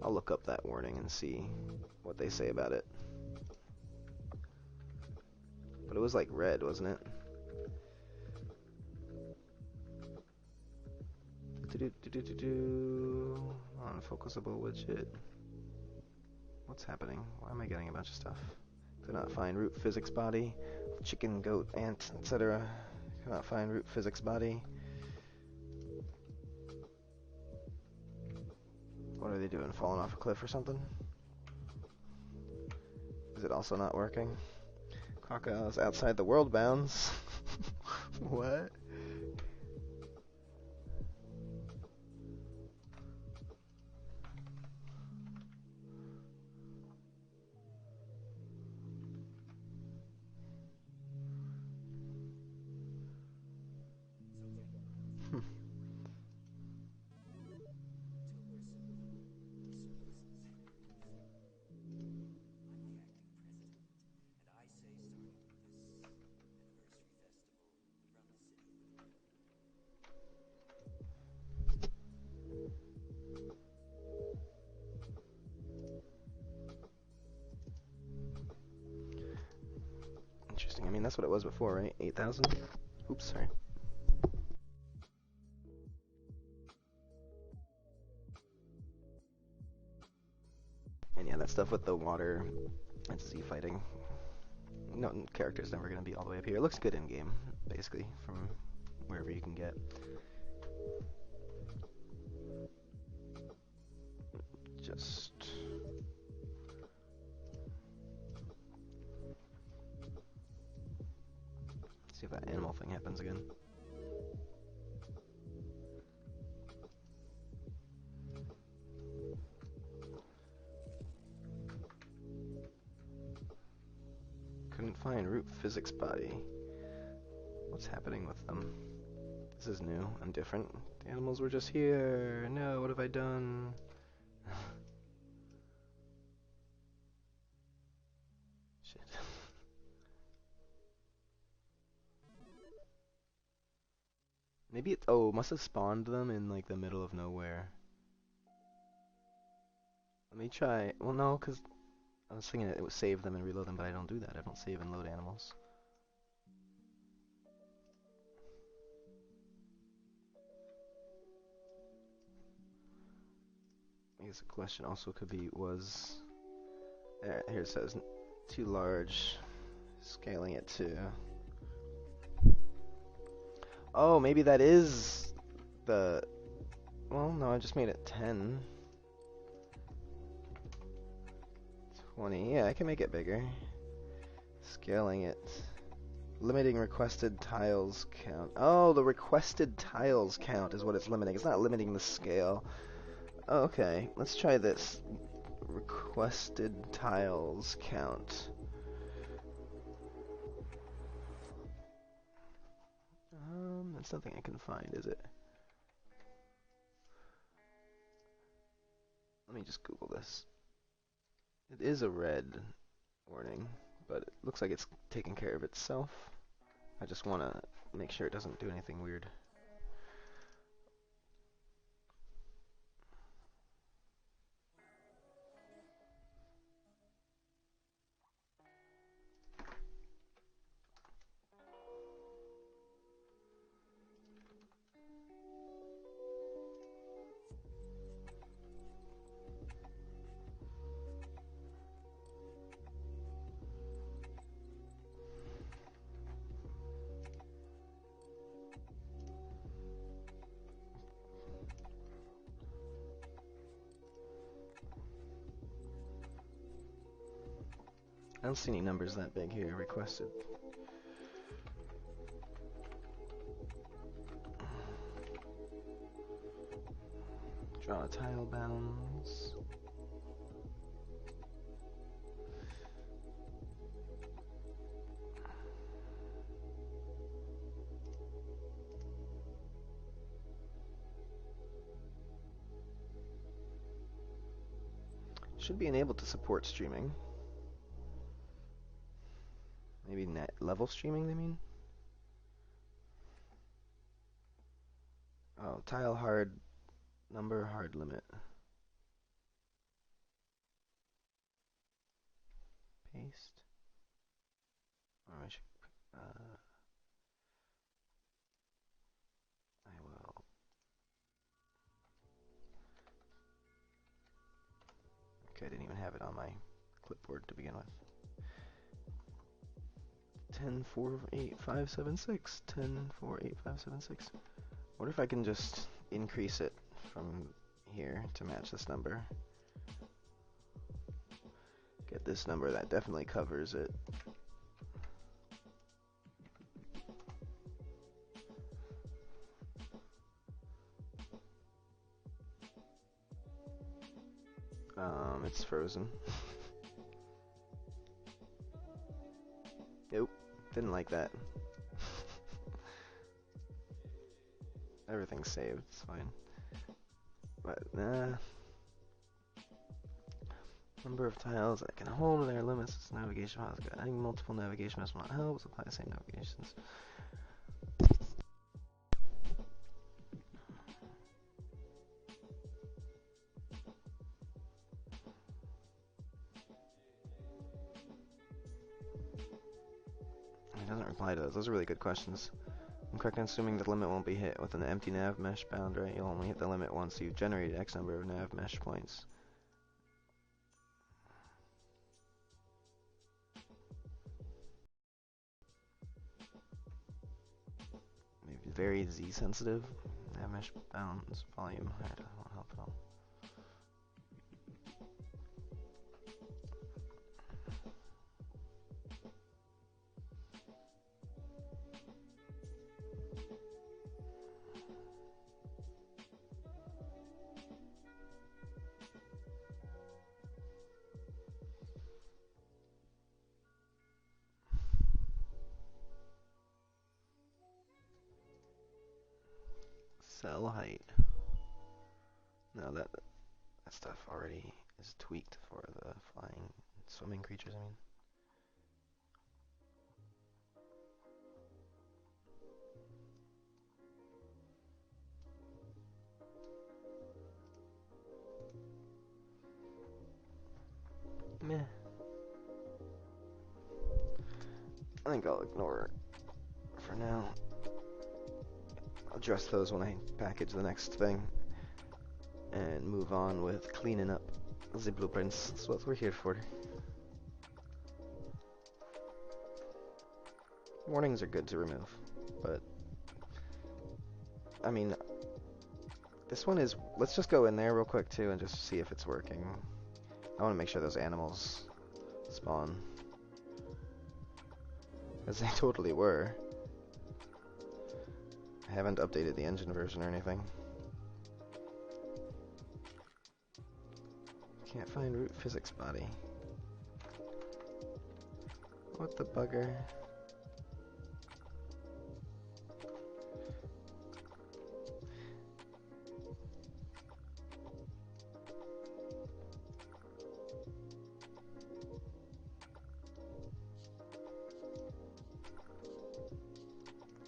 I'll look up that warning and see what they say about it. But it was like red, wasn't it? Unfocusable widget. What's happening? Why am I getting a bunch of stuff? Cannot find root physics body. Chicken, goat, ant, etc. Cannot find root physics body. What are they doing? Falling off a cliff or something? Is it also not working? Crocodiles outside the world bounds. What? Interesting. I mean, that's what it was before, right? 8,000? Oops, sorry. And yeah, that stuff with the water and Z fighting. No, character's never going to be all the way up here. It looks good in game, basically, from wherever you can get. Just see if that animal thing happens again. Couldn't find root physics body. What's happening with them? This is new and different. The animals were just here. No, what have I done? Shit. Maybe it, oh, must have spawned them in like the middle of nowhere. Let me try, well no, because I was thinking it would save them and reload them, but I don't do that. I don't save and load animals. I guess the question also could be, was, here it says, too large, scaling it to, oh, maybe that is the, well, no, I just made it 10. 20, yeah, I can make it bigger. Scaling it. Limiting requested tiles count. Oh, the requested tiles count is what it's limiting. It's not limiting the scale. Oh, okay, let's try this. Requested tiles count. That's nothing I can find, is it? Let me just Google this. It is a red warning, but it looks like it's taking care of itself. I just want to make sure it doesn't do anything weird. I don't see any numbers that big here requested. Draw tile bounds. Should be enabled to support streaming. Maybe net level streaming, they mean? Oh, tile hard number hard limit. Paste. Or I should, I will I didn't even have it on my clipboard to begin with. 10, 4, 8, 5, 7, 6. 10, 4, 8, 5, 7, 6. What if I can just increase it from here to match this number? Get this number, that definitely covers it. It's frozen. Nope, didn't like that. Everything's saved, it's fine. But, number of tiles that can hold their limits. Navigation files. Adding multiple navigation maps will not help. Apply the same navigations. It doesn't reply to those. Those are really good questions. I'm correct in assuming the limit won't be hit with an empty nav mesh boundary. You'll only hit the limit once you've generated X number of nav mesh points. Maybe very Z sensitive. Nav mesh bounds volume higher won't help at all. Cell height. No, that stuff already is tweaked for the flying, swimming creatures, I mean. Meh. I think I'll ignore it for now. I'll address those when I package the next thing. And move on with cleaning up the blueprints. That's what we're here for. Warnings are good to remove, but I mean, this one is, let's just go in there real quick too and just see if it's working. I want to make sure those animals spawn, as they totally were. I haven't updated the engine version or anything. Can't find root physics body. What the bugger?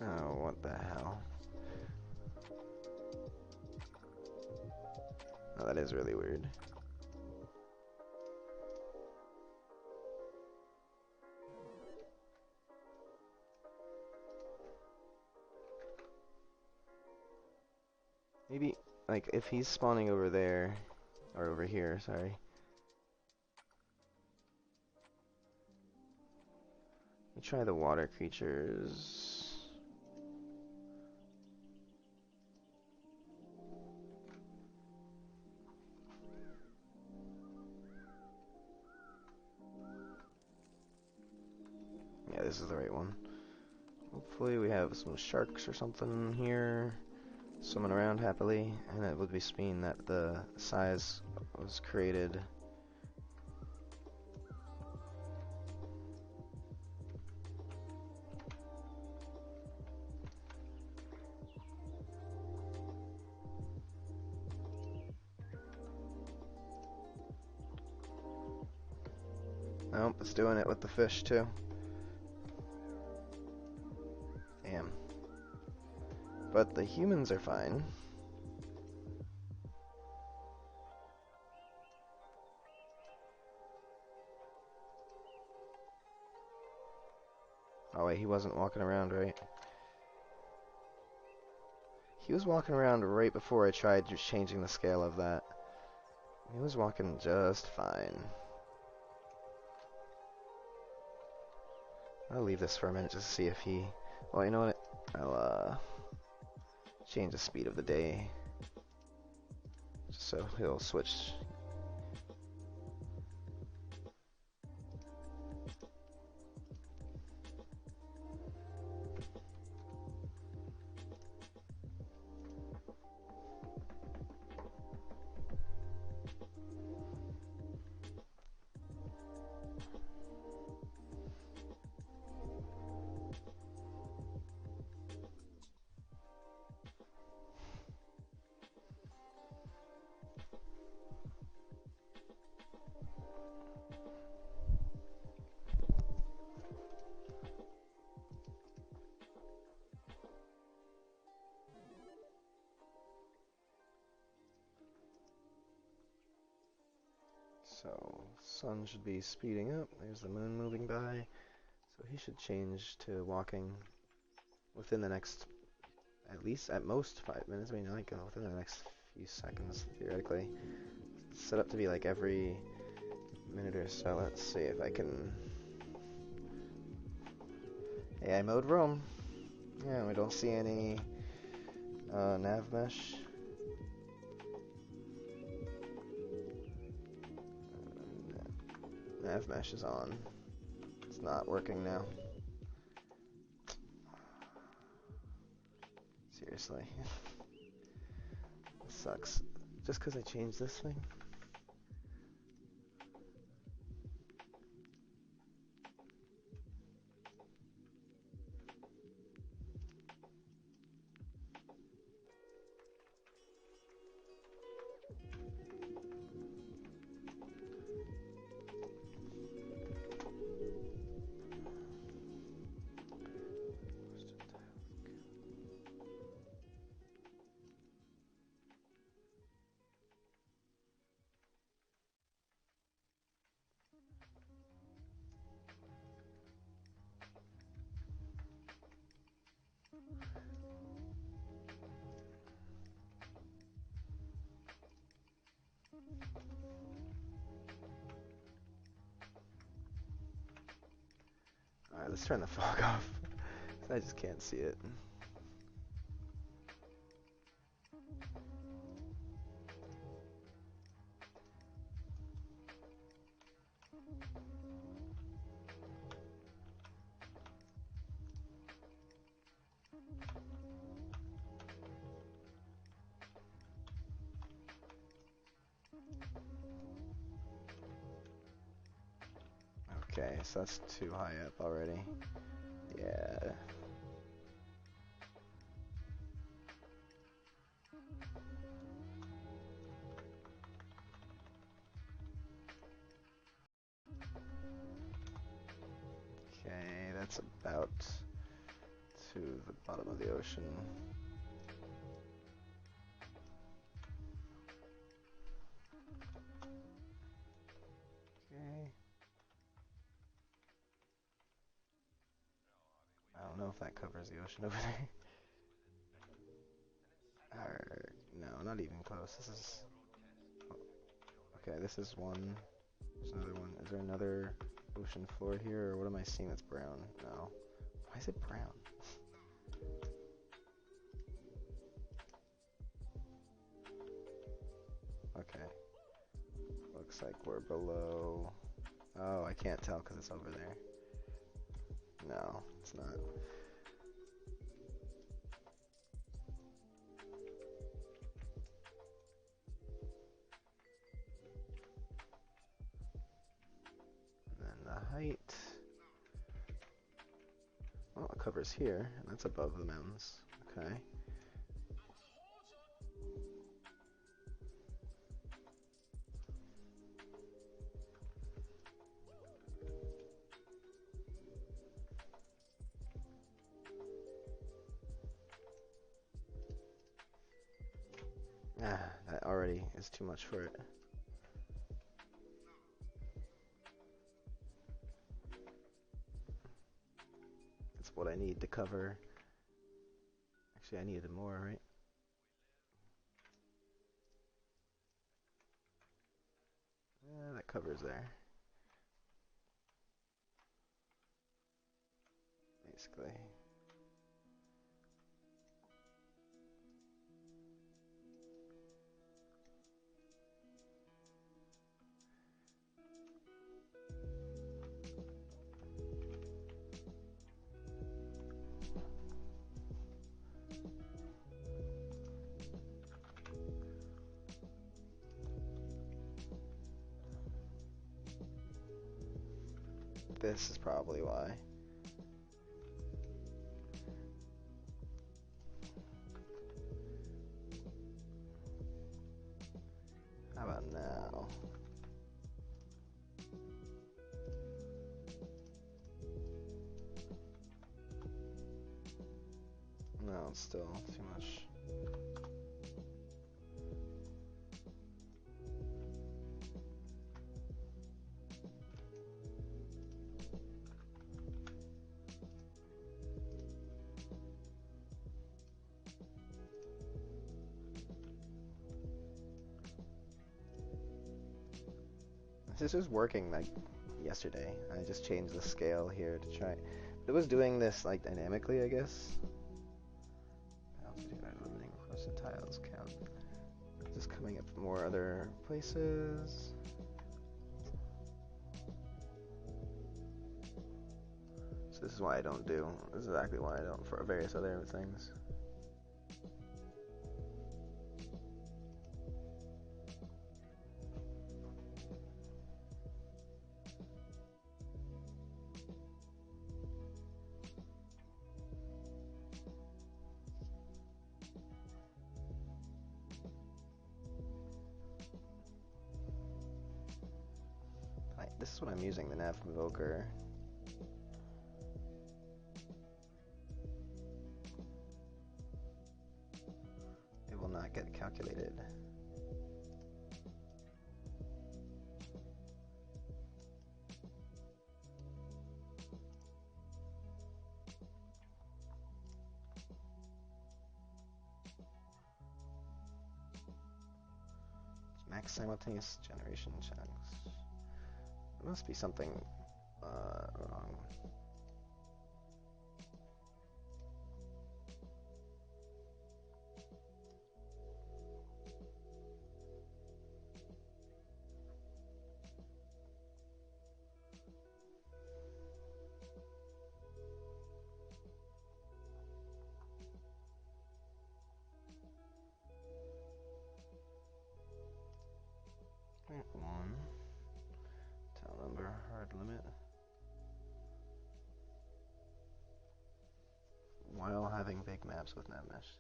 Oh, what the hell? Oh, that is really weird. Maybe, like, if he's spawning over there, or over here, sorry. Let me try the water creatures. Yeah, this is the right one. Hopefully we have some sharks or something here swimming around happily, and it would be mean that the size was created. Nope, it's doing it with the fish too. Damn. But the humans are fine. Oh wait, he wasn't walking around, right? He was walking around right before I tried just changing the scale of that. He was walking just fine. I'll leave this for a minute just to see if he... Well, you know what? I'll change the speed of the day. Just so he'll switch. So, sun should be speeding up. There's the moon moving by. So he should change to walking within the next, at least, at most 5 minutes. I mean, like within the next few seconds, theoretically. It's set up to be like every minute or so. Let's see if I can... AI mode roam. Yeah, we don't see any nav mesh. Nav mesh is on. It's not working now. Seriously. It sucks. Just because I changed this thing? Alright, let's turn the fog off. I just can't see it. Okay, so that's too high up already. Yeah. Okay, that's about to the bottom of the ocean. Okay. I don't know if that covers the ocean over there. No, not even close. This is... Okay, this is one. There's another one. Is there another ocean floor here, or what am I seeing that's brown? No. Why is it brown? Okay. Looks like we're below... Oh, I can't tell because it's over there. No, it's not. And then the height... Well, it covers here, and that's above the mountains. Okay. Ah, that already is too much for it. That's what I need to cover. Actually, I needed more, right? cover's there. Basically. This is probably why. How about now? No, it's still too much. This was working like yesterday. I just changed the scale here to try. It was doing this like dynamically, I guess. Altitude by limiting requested tiles count. Just coming up more other places. So this is why I don't do. This is exactly why I don't for various other things. This is what I'm using, the nav invoker. It will not get calculated. It's max simultaneous generation checks. There must be something wrong. One. Tile number, hard limit. While having big maps with nav mesh.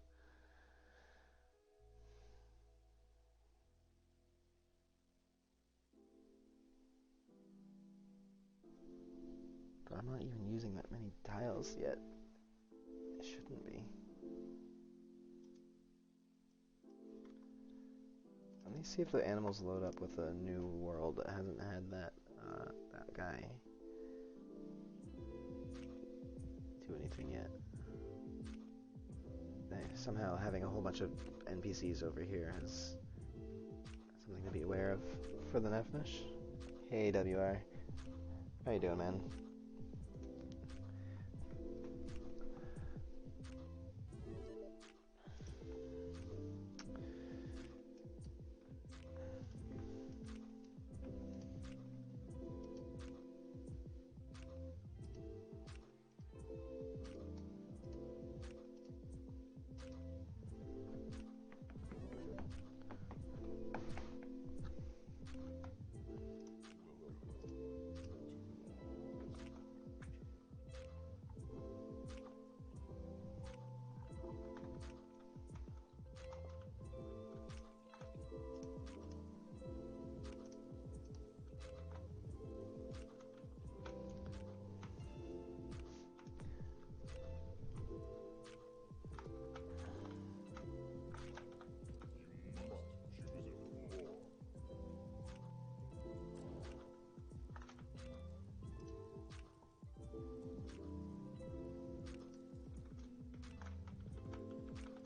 But I'm not even using that many tiles yet. It shouldn't be. Let me see if the animals load up with a new world that hasn't had that guy do anything yet. Somehow having a whole bunch of NPCs over here is something to be aware of for the Nefmesh. Hey WR, how you doing, man?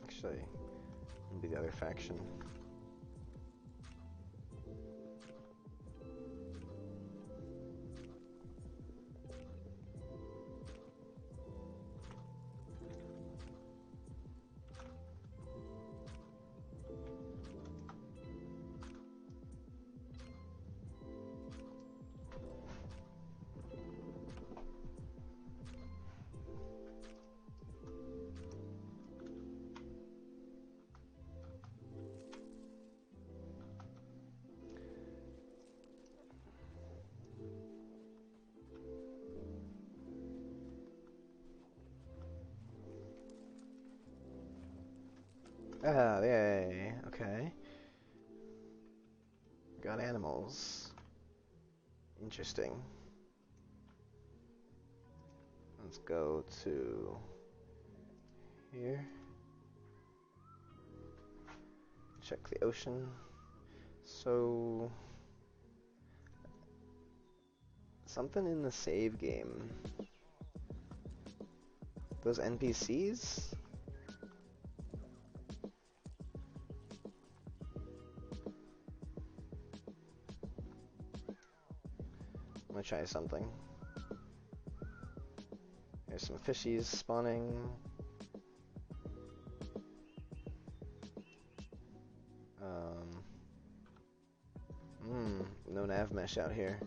Actually, it'll be the other faction. Ah, yay. Okay. Got animals. Interesting. Let's go to here. Check the ocean. So, something in the save game. Those NPCs? I'm gonna try something. There's some fishies spawning. No nav mesh out here.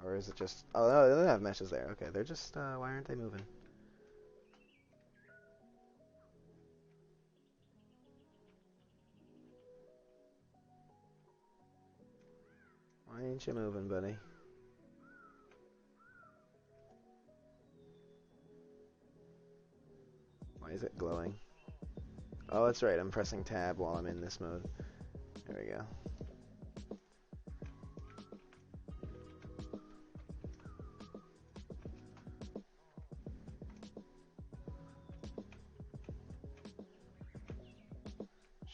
Or is it just... Oh, no, they have meshes there. Okay, they're just... why aren't they moving? Why ain't you moving, buddy? Why is it glowing? Oh, that's right. I'm pressing tab while I'm in this mode. There we go.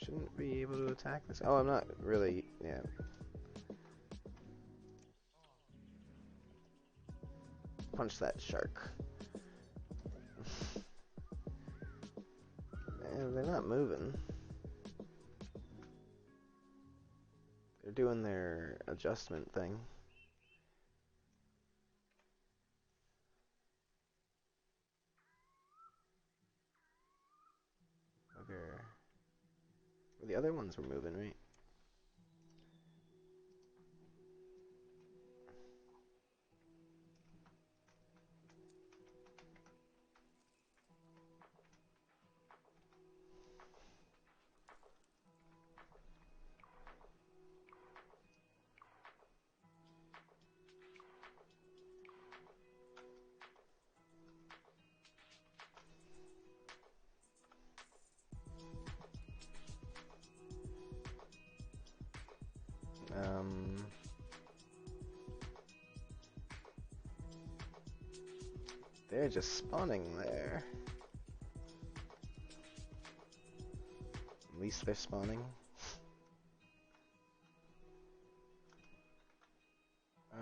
Shouldn't be able to attack this. Oh, I'm not really... Yeah. Punch that shark. Man, they're not moving. They're doing their adjustment thing. Okay. The other ones were moving, right? They're just spawning there. At least they're spawning.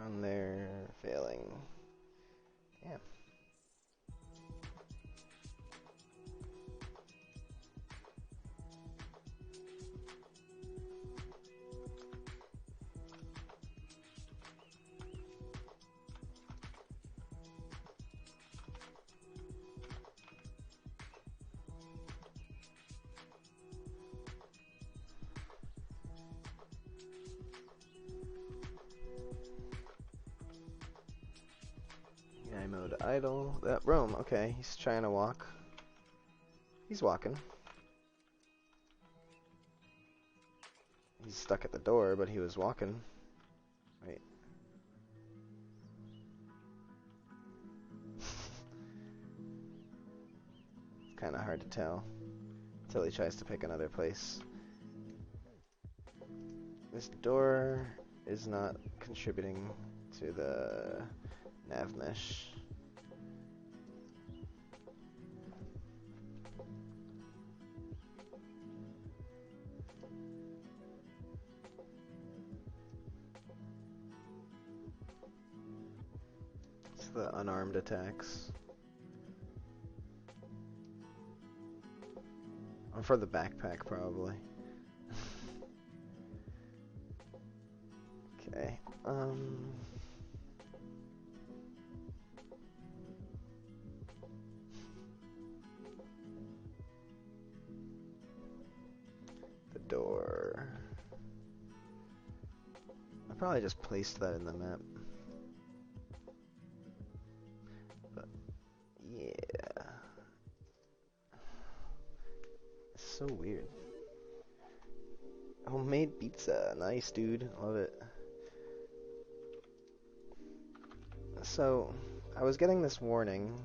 And they're failing. Yeah. Guy mode idle. That roam, okay. He's trying to walk. He's walking. He's stuck at the door, but he was walking. Wait. It's kind of hard to tell until he tries to pick another place. This door is not contributing to the nav mesh. It's the unarmed attacks. Or for the backpack, probably. Okay. The door. I probably just placed that in the map. But yeah. It's so weird. Homemade pizza. Nice, dude. Love it. So, I was getting this warning,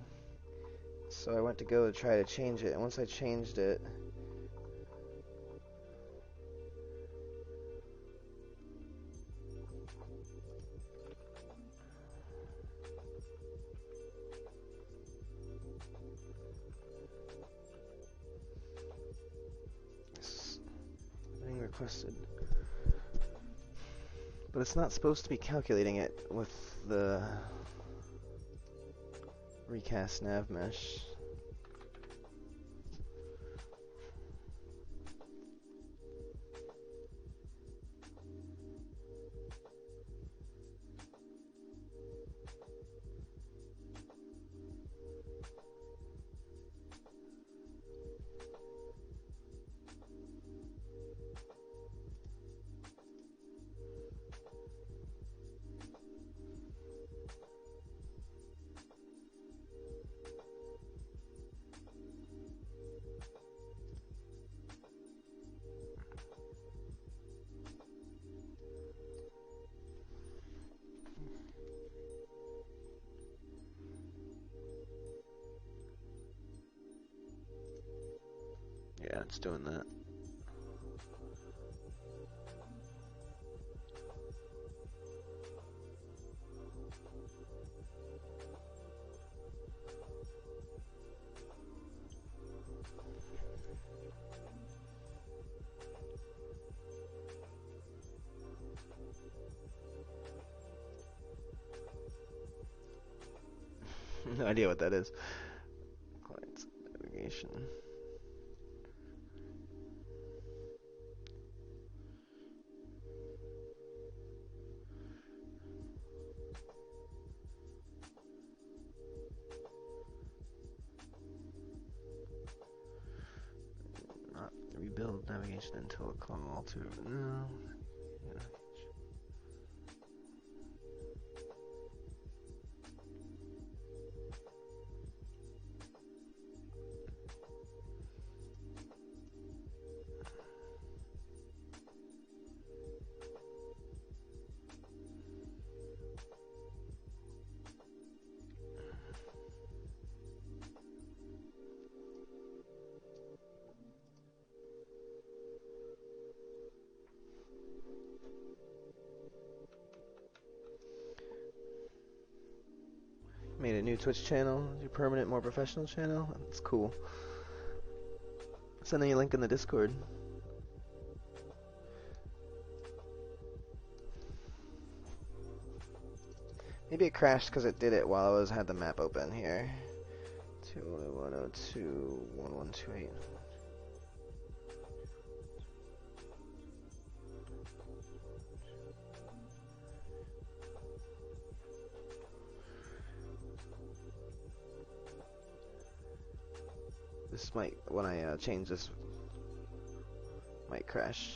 so I went to go to try to change it, and once I changed it, it's being requested. But it's not supposed to be calculating it with the recast nav mesh. Yeah, it's doing that. No idea what that is. Client navigation. Not rebuild navigation until a call to no. Yeah. Made a new Twitch channel, your permanent, more professional channel. That's cool. Sending you a link in the Discord. Maybe it crashed because it did it while I had the map open here. 201021128. This might, when I change this, might crash.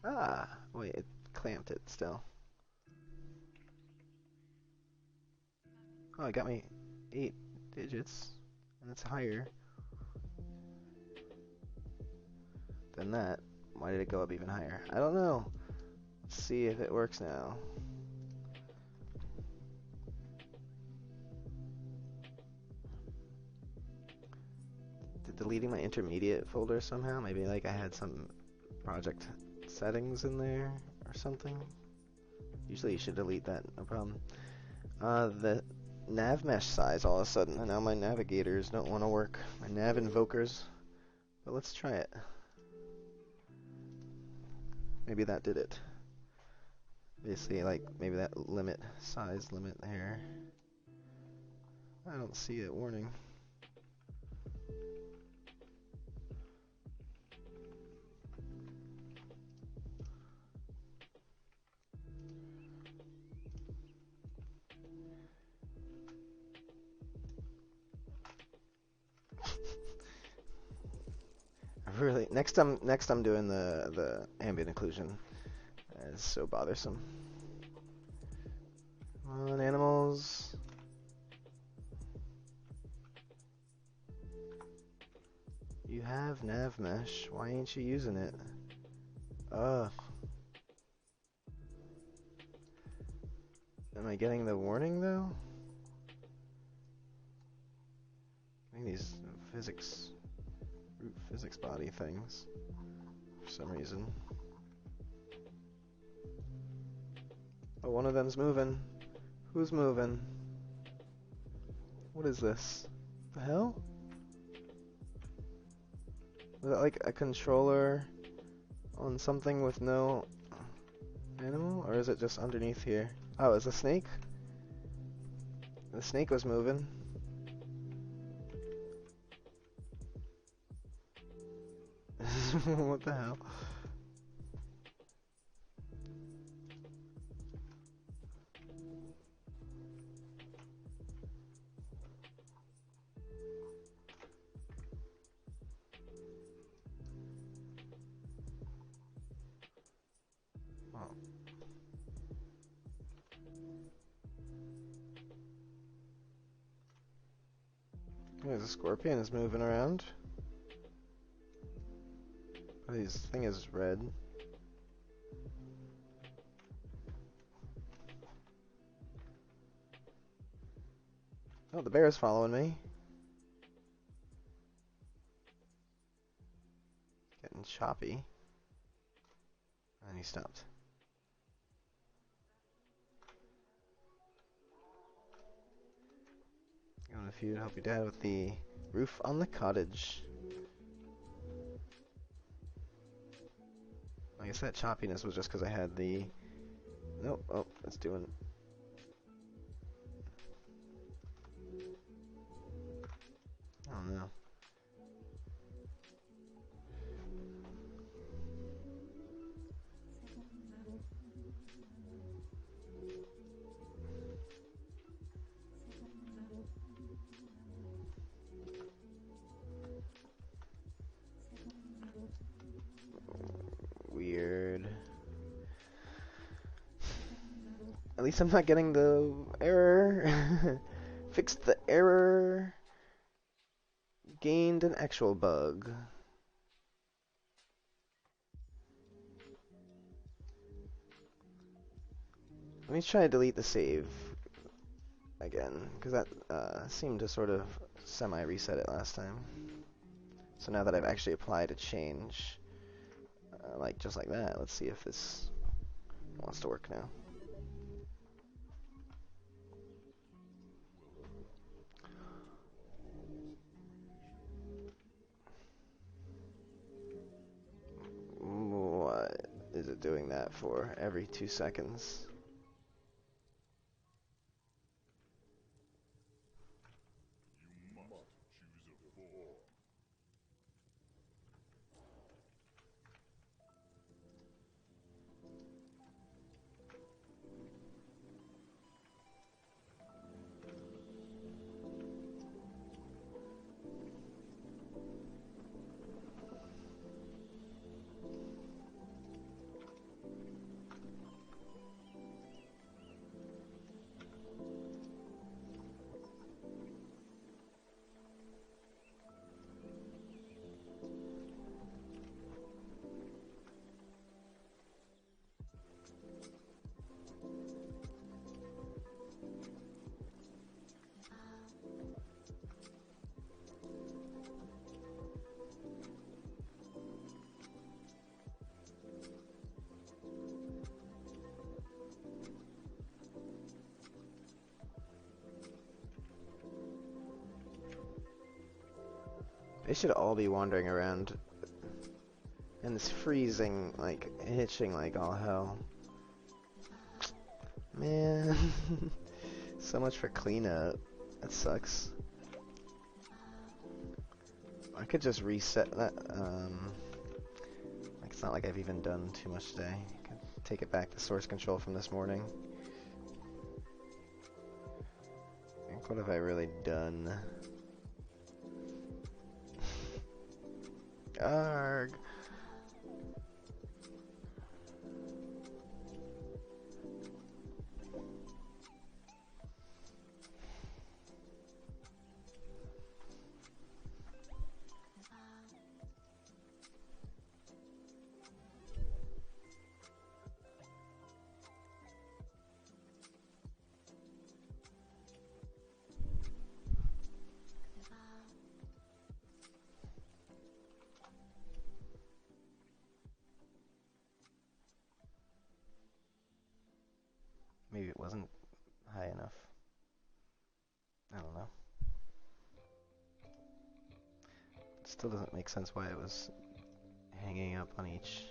Ah, wait, it clamped it still. Oh, it got me 8 digits, and it's higher than that. Why did it go up even higher? I don't know. Let's see if it works now. Did deleting my intermediate folder somehow? Maybe like I had some project settings in there or something. Usually you should delete that, no problem. The nav mesh size all of a sudden, and now my navigators don't want to work. My nav invokers. But let's try it. Maybe that did it. Basically, like, maybe that size limit there. I don't see a warning. next I'm doing the ambient occlusion. It's so bothersome. Come on, animals. You have nav mesh. Why ain't you using it? Ugh. Am I getting the warning though? I think these root physics body things for some reason. Oh, one of them's moving. Who's moving? What is this? The hell? Was that like a controller on something with no animal? Or is it just underneath here? Oh, it's a snake? The snake was moving. What the hell? Oh. There's a scorpion is moving around. Oh, this thing is red. Oh, the bear is following me. Getting choppy. And he stopped. Going a few to help your dad with the roof on the cottage. I guess that choppiness was just because I had the... Nope, oh, it's doing... Oh no. Weird. At least I'm not getting the error. Fixed the error. Gained an actual bug. Let me try to delete the save again, because that seemed to sort of semi-reset it last time. So now that I've actually applied a change, like just like that, let's see if this wants to work now. What is it doing that for every 2 seconds? They should all be wandering around. And it's freezing, like, hitching like all hell. Man. So much for cleanup. That sucks. I could just reset that. Like, it's not like I've even done too much today. I could take it back to source control from this morning. Like, what have I really done? Arg. Maybe it wasn't high enough. I don't know. It still doesn't make sense why it was hanging up on each.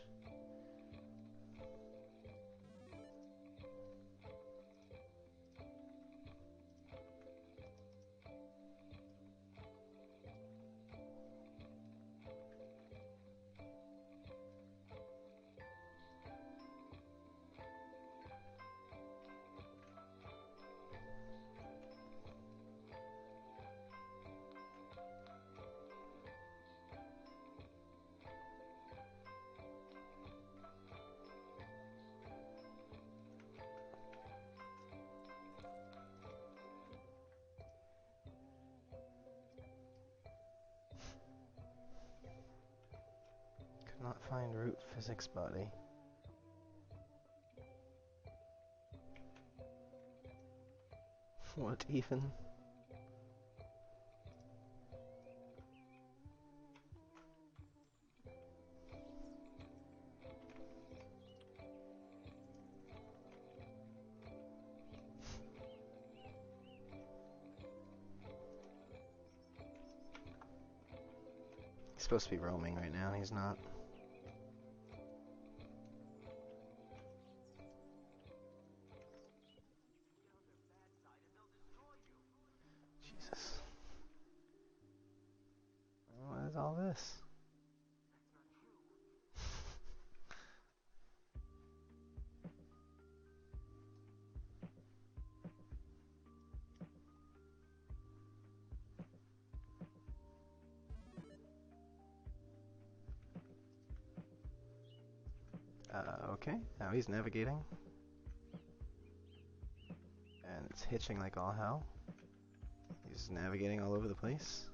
Could not find root physics body. What even? He's supposed to be roaming right now, he's not. Jesus. What is all this? Okay, now he's navigating. And it's hitching like all hell. He's navigating all over the place.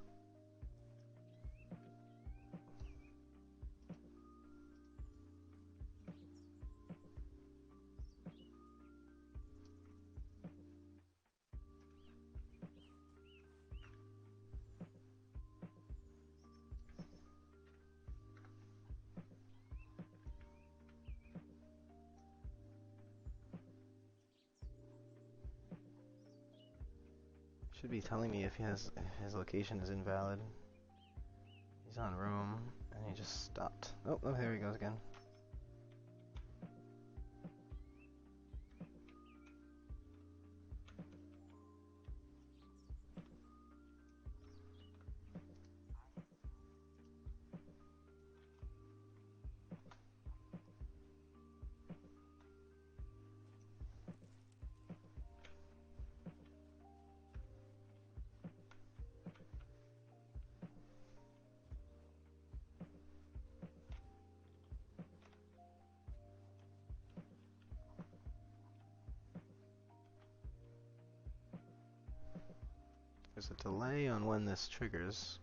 Should be telling me if his location is invalid. He's on roam, and he just stopped. Oh, there he goes again. There's a delay on when this triggers.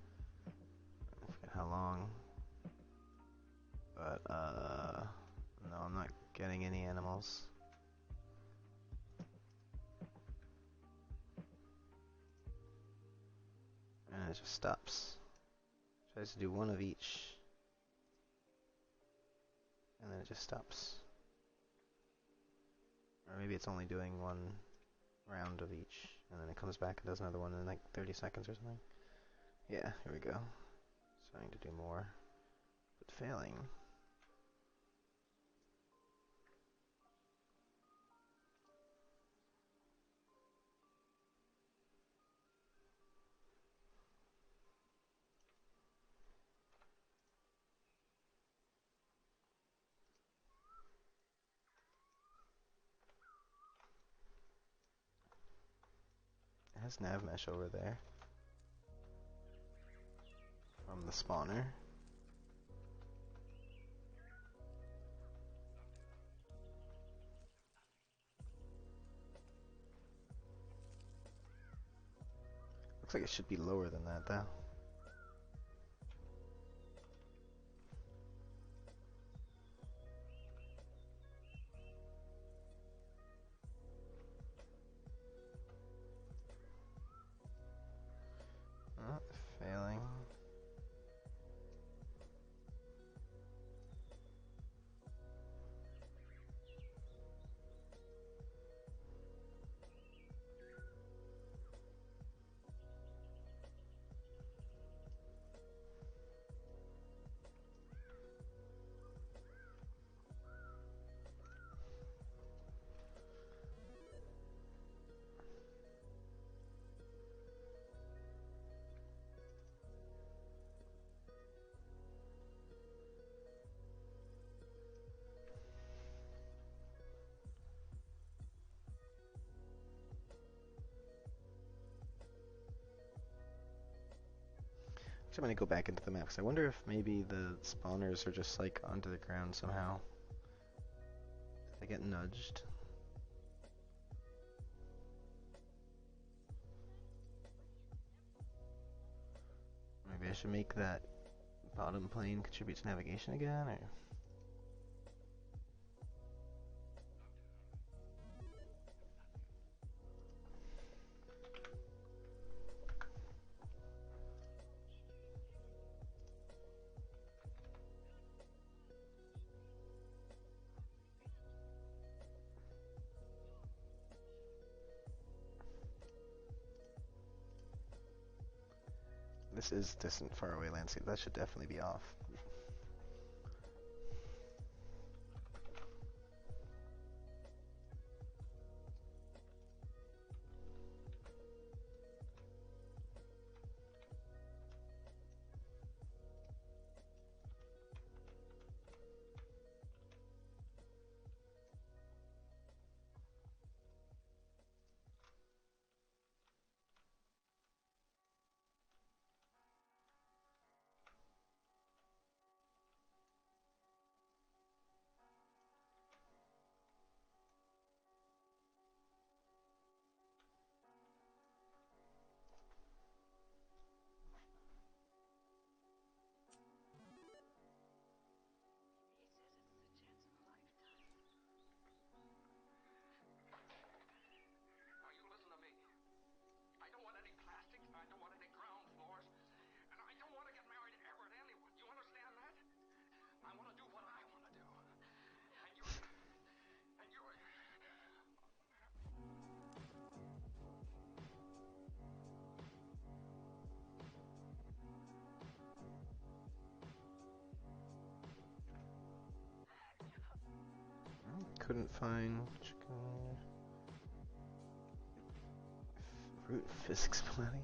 I forget how long. But, no, I'm not getting any animals. And it just stops. Tries to do one of each. And then it just stops. Or maybe it's only doing one round of each. And then it comes back and does another one in like 30 seconds or something. Yeah, here we go. Starting to do more. But failing. It has nav mesh over there. From the spawner. Looks like it should be lower than that, though. Oh, failing. I'm gonna go back into the map because I wonder if maybe the spawners are just like onto the ground somehow. They get nudged. Maybe I should make that bottom plane contribute to navigation again, or... This is distant, faraway landscape. That should definitely be off. Couldn't find chicken. Root physics planning.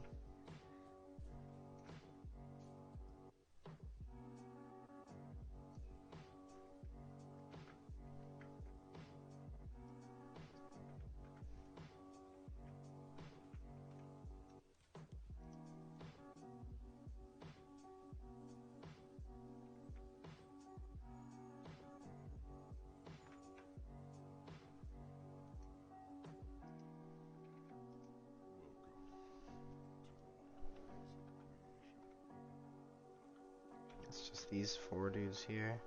It's just these four dudes here.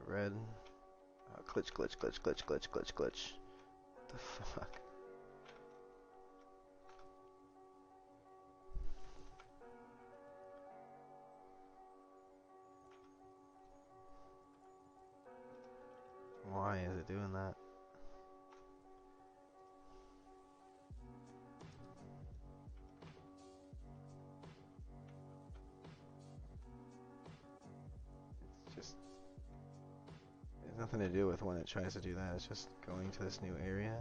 Red. Glitch, glitch, glitch, glitch, glitch, glitch, glitch. What the fuck? Why is it doing that? It's just... It has nothing to do with when it tries to do that. It's just going to this new area.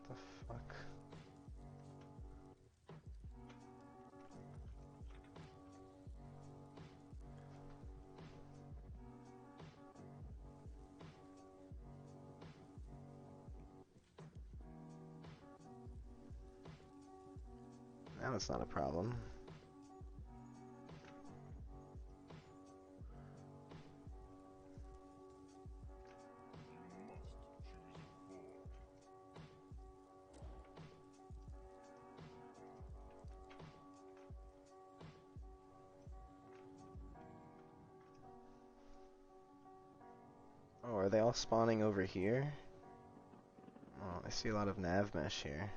What the fuck? Now it's not a problem. are they all spawning over here? Oh, I see a lot of nav mesh here.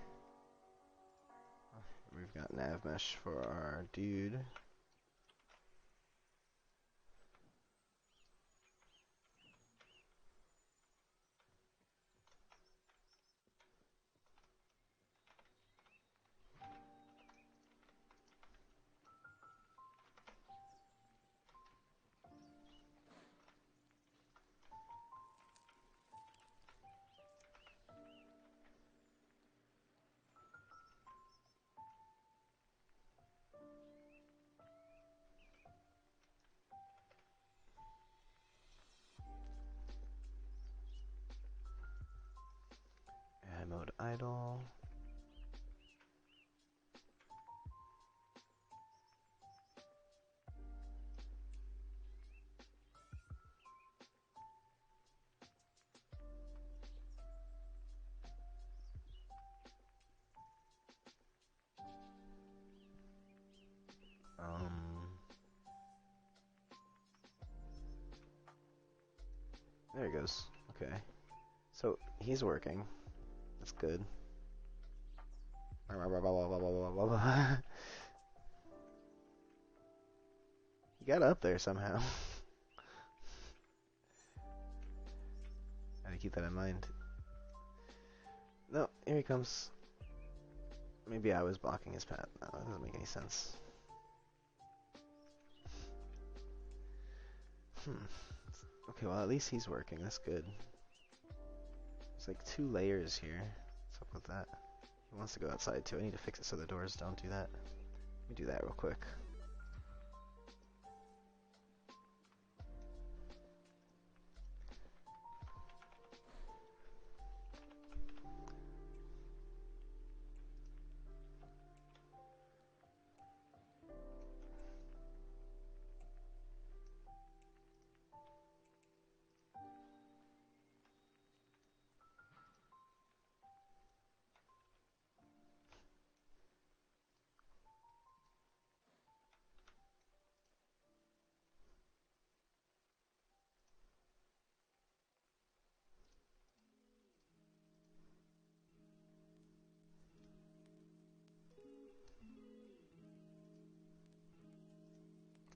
We've got nav mesh for our dude. AI mode idle. There he goes. Okay. So, he's working. That's good. He got up there somehow. Gotta keep that in mind. No, here he comes. Maybe I was blocking his path. No, that doesn't make any sense. Okay, well at least he's working. That's good. There's like 2 layers here. What's up with that? He wants to go outside too. I need to fix it so the doors don't do that. Let me do that real quick.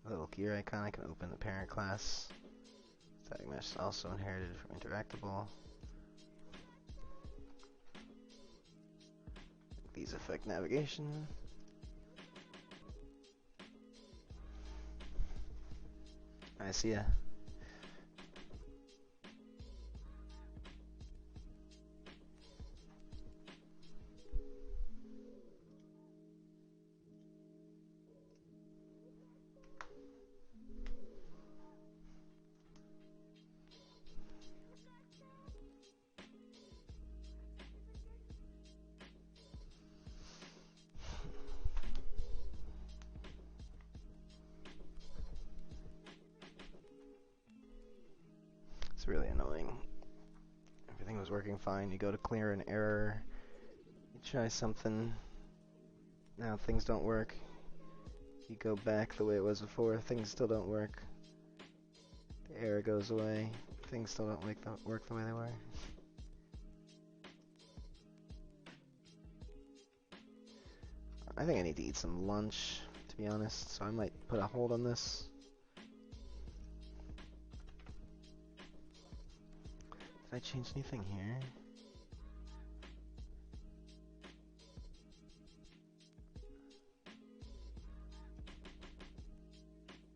A little gear icon. I can open the parent class. Static mesh is also inherited from interactable. These affect navigation. I see ya. It's really annoying. Everything was working fine. You go to clear an error. You try something. Now things don't work. You go back the way it was before. Things still don't work. The error goes away. Things still don't work the way they were. I think I need to eat some lunch, to be honest, so I might put a hold on this. Did I change anything here?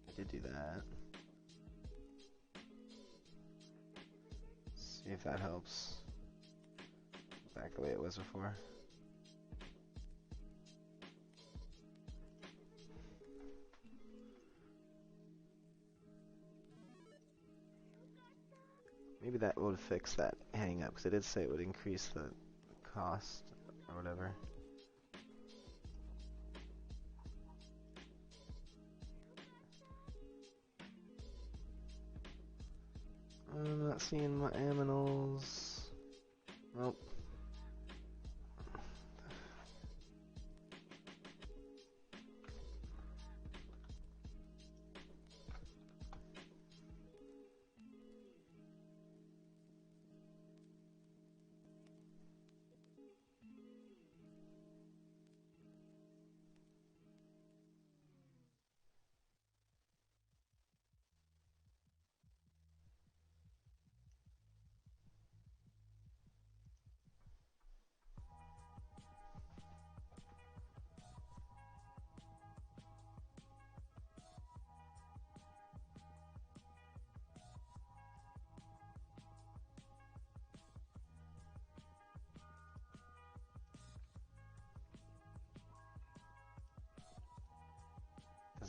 I did do that. See if that helps. Back the way it was before. Maybe that would fix that hang up, because it did say it would increase the cost or whatever. I'm not seeing my aminals. Nope.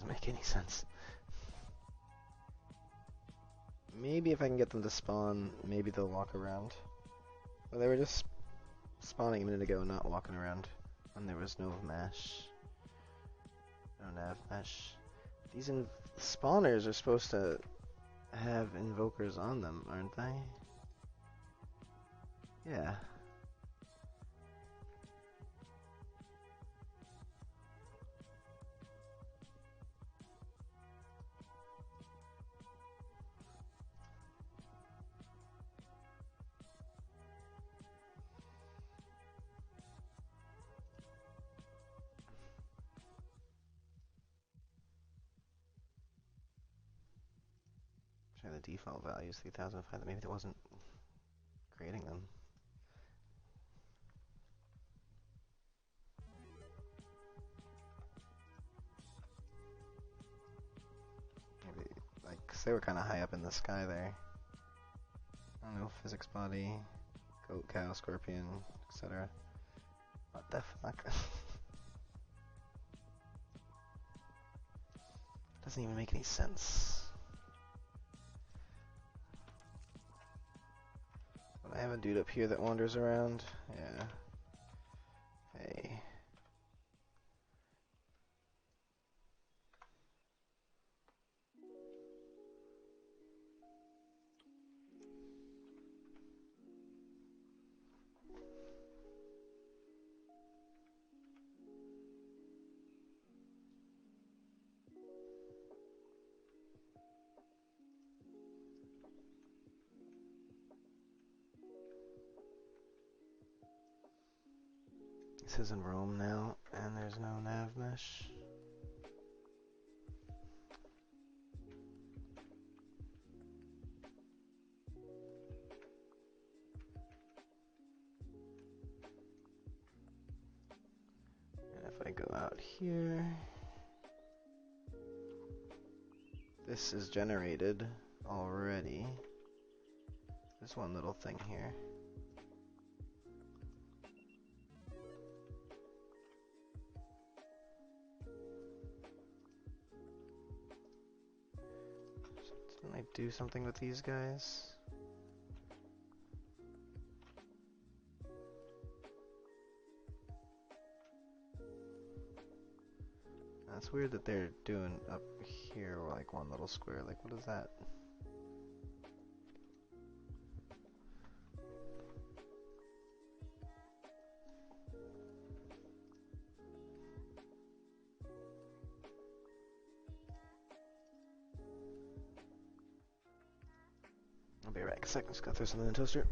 Doesn't make any sense. Maybe if I can get them to spawn, maybe they'll walk around. Well, they were just spawning a minute ago, not walking around. And there was no mesh. No nav mesh. These spawners are supposed to have invokers on them, aren't they? Yeah. Try the default values, 3005. Maybe it wasn't creating them. Maybe, like, 'cause they were kind of high up in the sky there. I don't know, physics body, goat, cow, scorpion, etc. What the fuck? Doesn't even make any sense. But I have a dude up here that wanders around. Yeah. Hey. This is in Rome now, and there's no nav mesh. And if I go out here, this is generated already. There's one little thing here. Didn't I do something with these guys? That's weird that they're doing up here like one little square. Like, what is that? I'll be right back a second. Just gotta throw something in the toaster.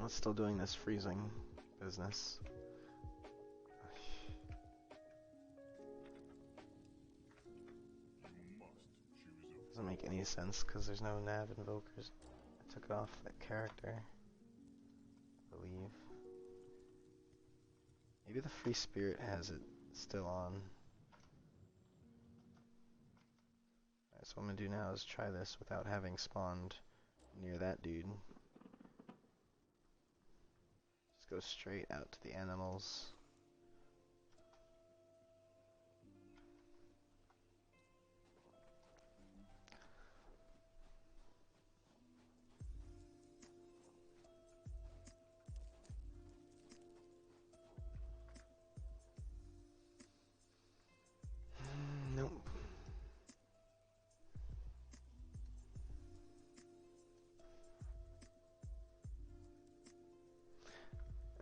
I'm still doing this freezing business. Doesn't make any sense because there's no nav invokers. I took off that character, I believe. Maybe the free spirit has it still on. Alright, so what I'm gonna do now is try this without having spawned near that dude. go straight out to the animals. Nope.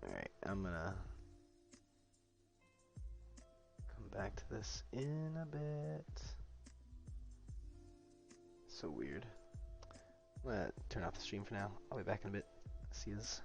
Alright, I'm gonna come back to this in a bit. So weird. I'm gonna turn off the stream for now. I'll be back in a bit. See yous.